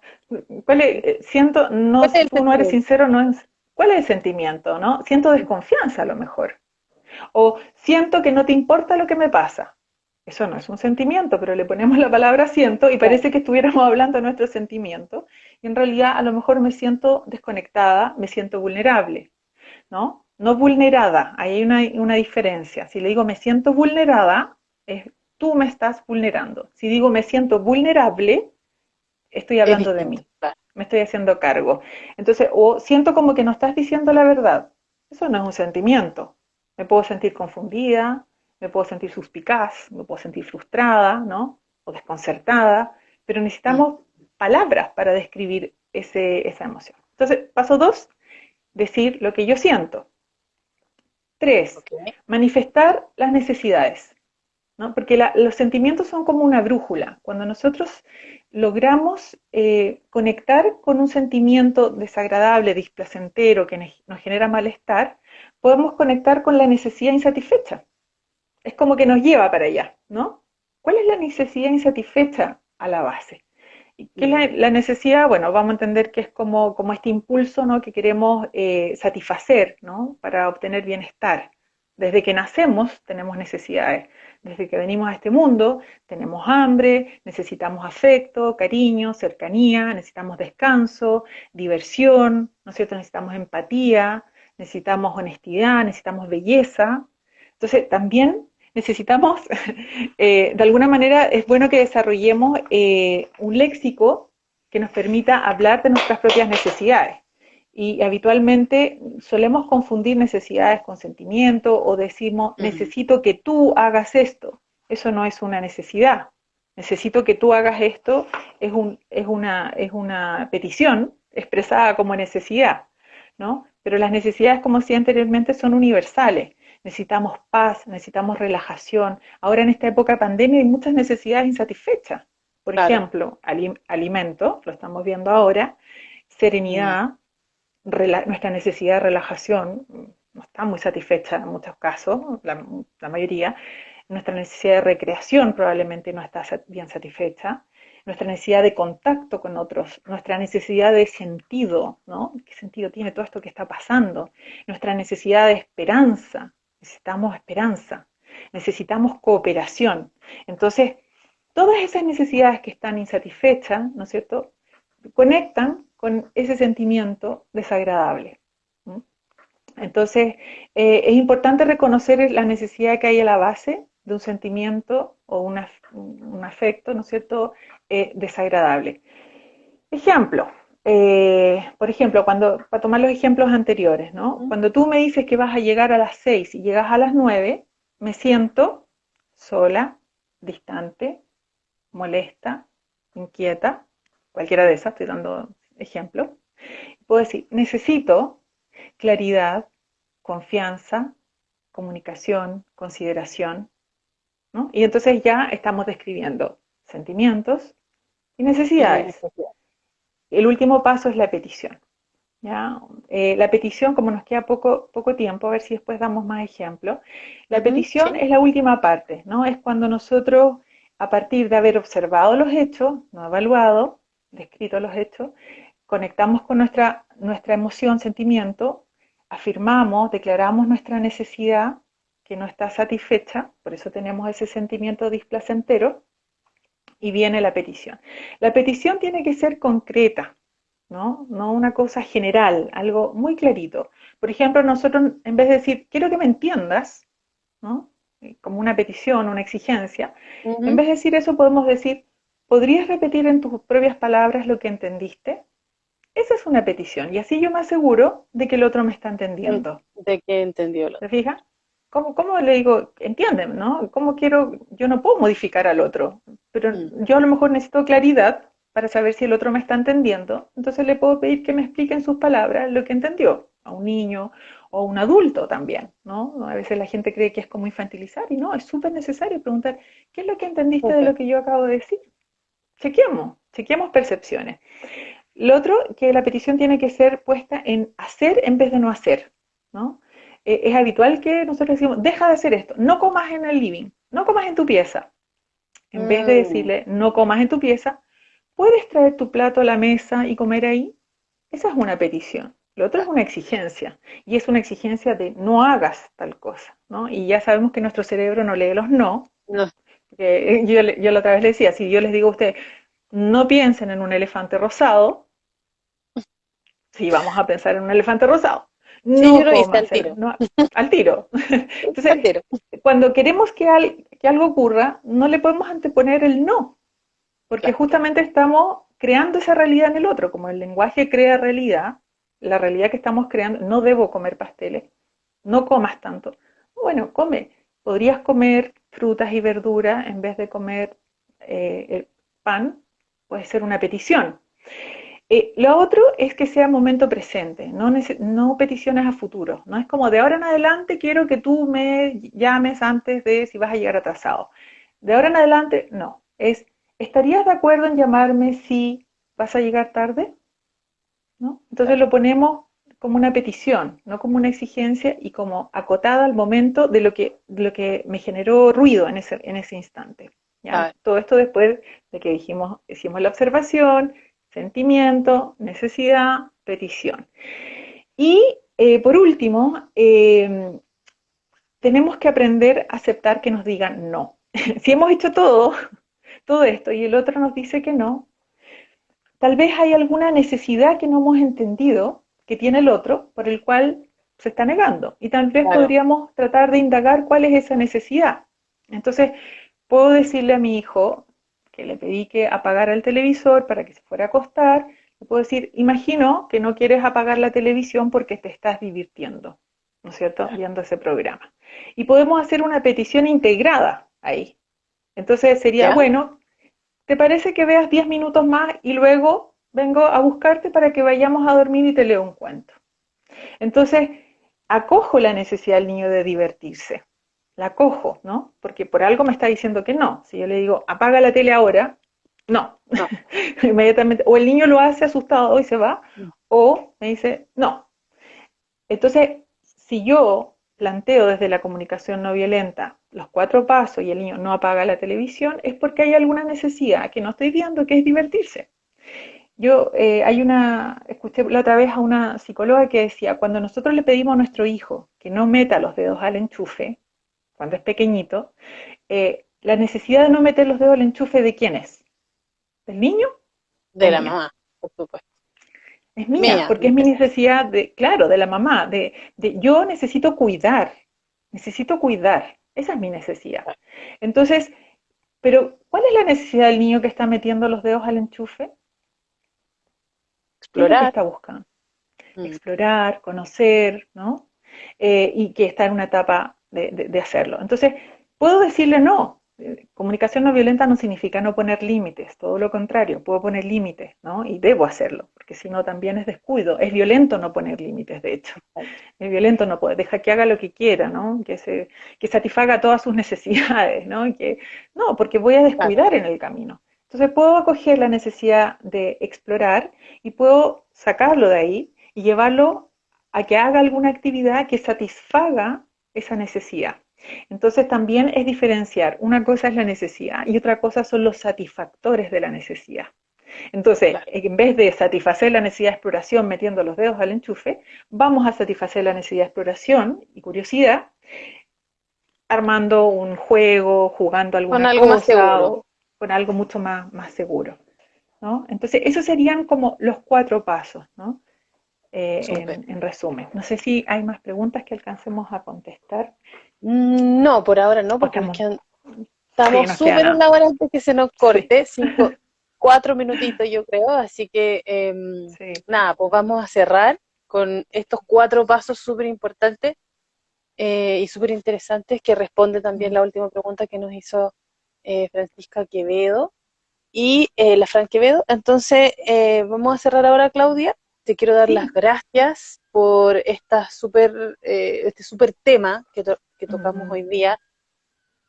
¿Cuál es? Siento, no, ¿cuál es el tú no eres sentimiento? sincero, no es. ¿Cuál es el sentimiento, no? Siento desconfianza a lo mejor. O siento que no te importa lo que me pasa. Eso no es un sentimiento, pero le ponemos la palabra siento y Claro. parece que estuviéramos hablando de nuestro sentimiento. Y en realidad a lo mejor me siento desconectada, me siento vulnerable, ¿no? No vulnerada, ahí hay una diferencia. Si le digo me siento vulnerada, es tú me estás vulnerando. Si digo me siento vulnerable, estoy Es hablando de distinto. mí, Claro. me estoy haciendo cargo. Entonces, o siento como que no estás diciendo la verdad. Eso no es un sentimiento. Me puedo sentir confundida, me puedo sentir suspicaz, me puedo sentir frustrada, ¿no? O desconcertada, pero Mm. necesitamos palabras para describir esa emoción. Entonces, paso 2, decir lo que yo siento. 3, Ok. manifestar las necesidades. ¿No? Porque los sentimientos son como una brújula. Cuando nosotros logramos conectar con un sentimiento desagradable, displacentero, que nos genera malestar, podemos conectar con la necesidad insatisfecha. Es como que nos lleva para allá, ¿no? ¿Cuál es la necesidad insatisfecha a la base? ¿Y qué es Mm. la necesidad? Bueno, vamos a entender que es como este impulso, ¿no? Que queremos satisfacer, ¿no? Para obtener bienestar. Desde que nacemos tenemos necesidades. Desde que venimos a este mundo tenemos hambre, necesitamos afecto, cariño, cercanía, necesitamos descanso, diversión, ¿no es cierto? Necesitamos empatía, necesitamos honestidad, necesitamos belleza. Entonces también necesitamos, de alguna manera es bueno que desarrollemos un léxico que nos permita hablar de nuestras propias necesidades. Y habitualmente solemos confundir necesidades con sentimiento o decimos, Mm. necesito que tú hagas esto. Eso no es una necesidad. Necesito que tú hagas esto es una petición expresada como necesidad, ¿no? Pero las necesidades, como decía anteriormente, son universales. Necesitamos paz, necesitamos relajación. Ahora en esta época de pandemia hay muchas necesidades insatisfechas. Por Claro. ejemplo, alimento, lo estamos viendo ahora, Mm. serenidad, nuestra necesidad de relajación no está muy satisfecha en muchos casos, la mayoría. Nuestra necesidad de recreación probablemente no está bien satisfecha. Nuestra necesidad de contacto con otros, nuestra necesidad de sentido, ¿no? ¿Qué sentido tiene todo esto que está pasando? Nuestra necesidad de esperanza, necesitamos esperanza, necesitamos cooperación. Entonces, todas esas necesidades que están insatisfechas, ¿no es cierto?, conectan con ese sentimiento desagradable. ¿Mm? Entonces, es importante reconocer la necesidad que hay a la base de un sentimiento o un afecto, ¿no es cierto?, desagradable. Ejemplo, por ejemplo, para tomar los ejemplos anteriores, ¿no? Mm. Cuando tú me dices que vas a llegar a las 6 y llegas a las 9, me siento sola, distante, molesta, inquieta, cualquiera de esas, estoy dando ejemplo. Puedo decir, necesito claridad, confianza, comunicación, consideración, ¿no? Y entonces ya estamos describiendo sentimientos y Y necesidades. necesidad. El último paso es la petición. ¿Ya? La petición, como nos queda poco tiempo, a ver si después damos más ejemplos, la Ujú. petición Sí. es la última parte, ¿no? Es cuando nosotros a partir de haber observado los hechos, no evaluado, descrito los hechos, conectamos con nuestra emoción, sentimiento, afirmamos, declaramos nuestra necesidad que no está satisfecha, por eso tenemos ese sentimiento displacentero, y viene la petición. La petición tiene que ser concreta, ¿no? No una cosa general, algo muy clarito. Por ejemplo, nosotros en vez de decir, quiero que me entiendas, ¿no? Como una petición, una exigencia, en Ujú. vez de decir eso podemos decir, ¿podrías repetir en tus propias palabras lo que entendiste? Esa es una petición y así yo me aseguro de que el otro me está entendiendo. De que entendió lo. ¿Te fijas? ¿Cómo le digo? Entienden, ¿no? ¿Cómo quiero? Yo no puedo modificar al otro, pero Mm. yo a lo mejor necesito claridad para saber si el otro me está entendiendo. Entonces le puedo pedir que me explique en sus palabras lo que entendió a un niño o a un adulto también, ¿no? A veces la gente cree que es como infantilizar y no, es súper necesario preguntar, ¿qué es lo que entendiste de Súper. lo que yo acabo de decir? Chequeemos percepciones. Lo otro, que la petición tiene que ser puesta en hacer en vez de no hacer, ¿no? Es habitual que nosotros decimos, deja de hacer esto, no comas en el living, no comas en tu pieza. En vez de Mm, decirle, no comas en tu pieza, ¿puedes traer tu plato a la mesa y comer ahí? Esa es una petición. Lo otro es claro. una exigencia, y es una exigencia de no hagas tal cosa, ¿no? Y ya sabemos que nuestro cerebro no lee los no, No, porque yo la otra vez le decía, si yo les digo a ustedes, no piensen en un elefante rosado, sí, vamos a pensar en un elefante rosado. sí, yo No lo hice comas, al tiro. no, al tiro. Al Entonces, tiro. cuando queremos que algo ocurra, no le podemos anteponer el no, porque Claro. justamente estamos creando esa realidad en el otro. Como el lenguaje crea realidad, la realidad que estamos creando, no debo comer pasteles, no comas tanto. Bueno, come. Podrías comer frutas y verduras en vez de comer el pan, puede ser una petición. Lo otro es que sea momento presente, no peticiones a futuro. No es como de ahora en adelante quiero que tú me llames antes de si vas a llegar atrasado. De ahora en adelante, no. ¿Estarías de acuerdo en llamarme si vas a llegar tarde? ¿No? Entonces Claro. lo ponemos como una petición, no como una exigencia y como acotada al momento de lo que me generó ruido en ese instante. ¿Ya? Claro. Todo esto después de que hicimos la observación, sentimiento, necesidad, petición. Y por último, tenemos que aprender a aceptar que nos digan no. Si hemos hecho todo esto y el otro nos dice que no, tal vez hay alguna necesidad que no hemos entendido que tiene el otro por el cual se está negando. Y tal vez Claro. podríamos tratar de indagar cuál es esa necesidad. Entonces, puedo decirle a mi hijo que le pedí que apagara el televisor para que se fuera a acostar. Le puedo decir, imagino que no quieres apagar la televisión porque te estás divirtiendo, ¿no es cierto? Claro. Viendo ese programa. Y podemos hacer una petición integrada ahí. Entonces sería, ¿Ya? bueno, ¿te parece que veas 10 minutos más y luego vengo a buscarte para que vayamos a dormir y te leo un cuento? Entonces, acojo la necesidad del niño de divertirse. La acojo, ¿no? Porque por algo me está diciendo que no. Si yo le digo, apaga la tele ahora, no. No. Inmediatamente. O el niño lo hace asustado y se va, Mm. o me dice, no. Entonces, si yo planteo desde la comunicación no violenta los 4 pasos y el niño no apaga la televisión, es porque hay alguna necesidad que no estoy viendo, que es divertirse. Escuché la otra vez a una psicóloga que decía, cuando nosotros le pedimos a nuestro hijo que no meta los dedos al enchufe, cuando es pequeñito, la necesidad de no meter los dedos al enchufe, ¿de quién es? ¿Del niño o De la mía? mamá, por supuesto. Es mía, Mía, porque en es mi especial. necesidad claro, de la mamá, yo necesito cuidar, esa es mi necesidad. Claro. Entonces, pero ¿cuál es la necesidad del niño que está metiendo los dedos al enchufe? ¿Qué es lo que Explorar. está buscando? Mm. Explorar, conocer, ¿no? Y que está en una etapa de hacerlo. Entonces, puedo decirle no. Comunicación no violenta no significa no poner límites, todo lo contrario, puedo poner límites, ¿no? Y debo hacerlo, porque si no también es descuido. Es violento no poner límites, de hecho. Exacto. Es violento no poder, deja que haga lo que quiera, ¿no? Que satisfaga todas sus necesidades, ¿no? No, porque voy a Claro. descuidar en el camino. Entonces puedo acoger la necesidad de explorar y puedo sacarlo de ahí y llevarlo a que haga alguna actividad que satisfaga esa necesidad. Entonces también es diferenciar, una cosa es la necesidad y otra cosa son los satisfactores de la necesidad. Entonces, Claro. en vez de satisfacer la necesidad de exploración metiendo los dedos al enchufe, vamos a satisfacer la necesidad de exploración y curiosidad armando un juego, jugando Con alguna algo más cosa seguro. o con algo mucho más seguro, ¿no? Entonces, esos serían como los 4 pasos, ¿no? Súper. En resumen. No sé si hay más preguntas que alcancemos a contestar. No, por ahora no, O porque estamos, sí, estamos nos queda súper en nada. la hora antes que se nos Sí, corte, 4 minutitos yo creo, así que sí. nada, pues vamos a cerrar con estos 4 pasos súper importantes y súper interesantes que responde también Mm. la última pregunta que nos hizo Francisca Quevedo y la Fran Quevedo. Entonces, vamos a cerrar ahora, Claudia. Te quiero dar las Sí. gracias por este súper tema que tocamos Ujú. hoy día.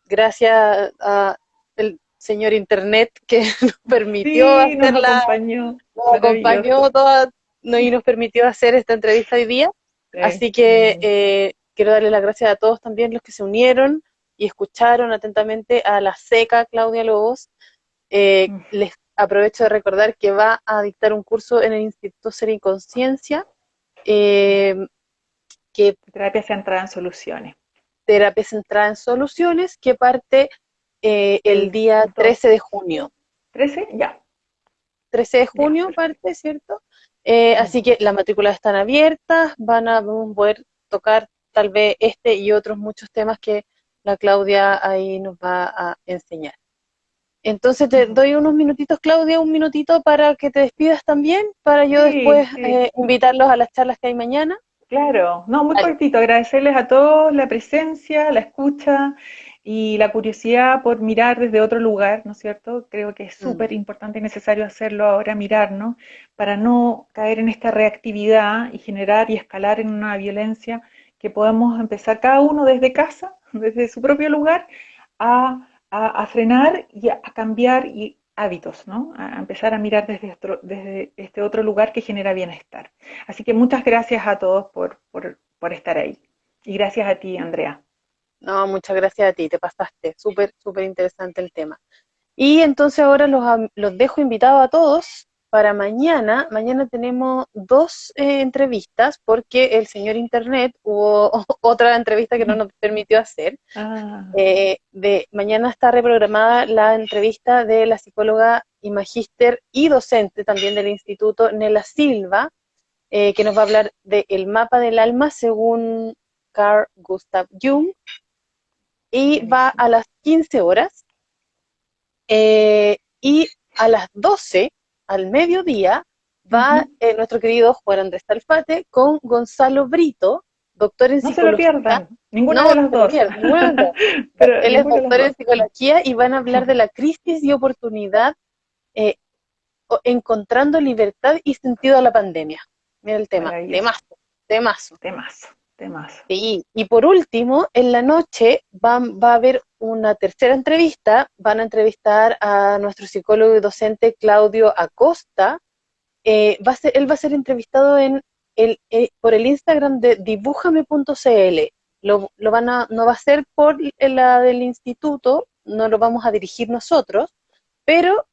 Gracias a el señor Internet que nos permitió Sí, nos hacerla, acompañó. nos acompañó Maravilloso. toda y nos permitió hacer esta entrevista hoy día. Sí. Así que quiero darle las gracias a todos también los que se unieron y escucharon atentamente a la seca Claudia Lobos. Mm. Les aprovecho de recordar que va a dictar un curso en el Instituto Ser y Conciencia, Sí. eh, que Terapia centrada en soluciones. terapia centrada en soluciones, que parte el El día 2, 13 de junio. 13, ya, 13 de ya, junio perfecto. parte, ¿cierto? Mm. Así que las matrículas están abiertas, vamos a poder tocar tal vez este y otros muchos temas que la Claudia ahí nos va a enseñar. Entonces te Ujú. doy unos minutitos, Claudia, un minutito para que te despidas también, para yo Sí, después sí. invitarlos a las charlas que hay mañana. Claro, no, muy Dale. cortito, agradecerles a todos la presencia, la escucha y la curiosidad por mirar desde otro lugar, ¿no es cierto? Creo que es Mm, súper importante y necesario hacerlo ahora, mirarnos, para no caer en esta reactividad y generar y escalar en una violencia que podamos empezar cada uno desde casa, desde su propio lugar, a frenar y a cambiar hábitos, ¿no? A empezar a mirar desde este otro lugar que genera bienestar. Así que muchas gracias a todos por estar ahí. Y gracias a ti, Andrea. no, muchas gracias a ti, te pasaste, súper, súper interesante el tema. Y entonces ahora los dejo invitados a todos para mañana. Mañana tenemos 2 entrevistas porque el señor Internet hubo otra entrevista que no nos permitió hacer. Ah, Mañana está reprogramada la entrevista de la psicóloga y magíster y docente también del instituto, Nela Silva, que nos va a hablar del mapa del alma según Carl Gustav Jung, y va a buenísimo. las 15 horas, y a las 12, al mediodía, va Ujú. nuestro querido Juan Andrés Talfate con Gonzalo Brito, doctor en No se lo psicología. pierdan, ninguna de No las se lo dos, pierdan, ninguno de los dos. pero Él es ninguna de las doctor dos. en psicología y van a hablar de la crisis y oportunidad, eh, encontrando libertad y sentido a la pandemia. Mira el tema, Maravilloso. temazo, temazo. Temazo, temazo. Sí, y por último, en la noche va a haber una tercera entrevista. Van a entrevistar a nuestro psicólogo y docente Claudio Acosta. Él va a ser entrevistado por el Instagram de dibújame.cl. No va a ser por la del instituto, no lo vamos a dirigir nosotros, pero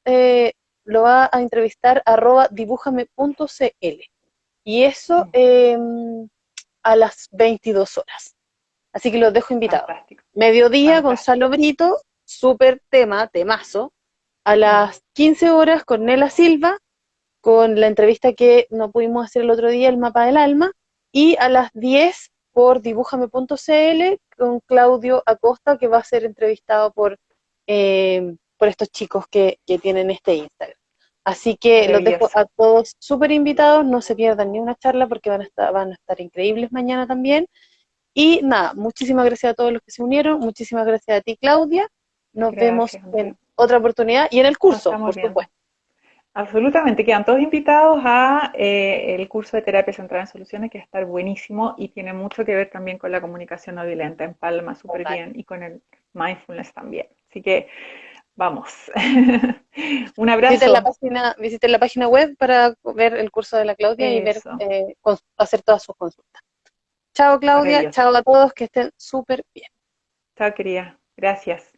lo va a entrevistar @dibújame.cl. Y eso a las 22 horas. Así que los dejo invitados. Fantástico, Mediodía, fantástico. Gonzalo Brito, súper temazo. A Mm. las 15 horas, Cornela Silva, con la entrevista que no pudimos hacer el otro día, el mapa del alma. Y a las 10 por dibújame.cl con Claudio Acosta, que va a ser entrevistado por estos chicos que tienen este Instagram. Así que los dejo Maravilloso. a todos súper invitados, no se pierdan ni una charla porque van a estar increíbles mañana también. Y nada, muchísimas gracias a todos los que se unieron, muchísimas gracias a ti, Claudia. Nos vemos Gracias, en Andrea. otra oportunidad y en el Nos curso, estamos por viendo. supuesto. Absolutamente, quedan todos invitados a el curso de terapia centrada en soluciones, que va a estar buenísimo y tiene mucho que ver también con la comunicación no violenta, empalma súper Total. bien y con el mindfulness también. Así que vamos. Un abrazo. Visiten la página web para ver el curso de la Claudia y ver, Eso, hacer todas sus consultas. Chao, Claudia, maravilloso. chao a todos, que estén súper bien. Chao, querida. Gracias.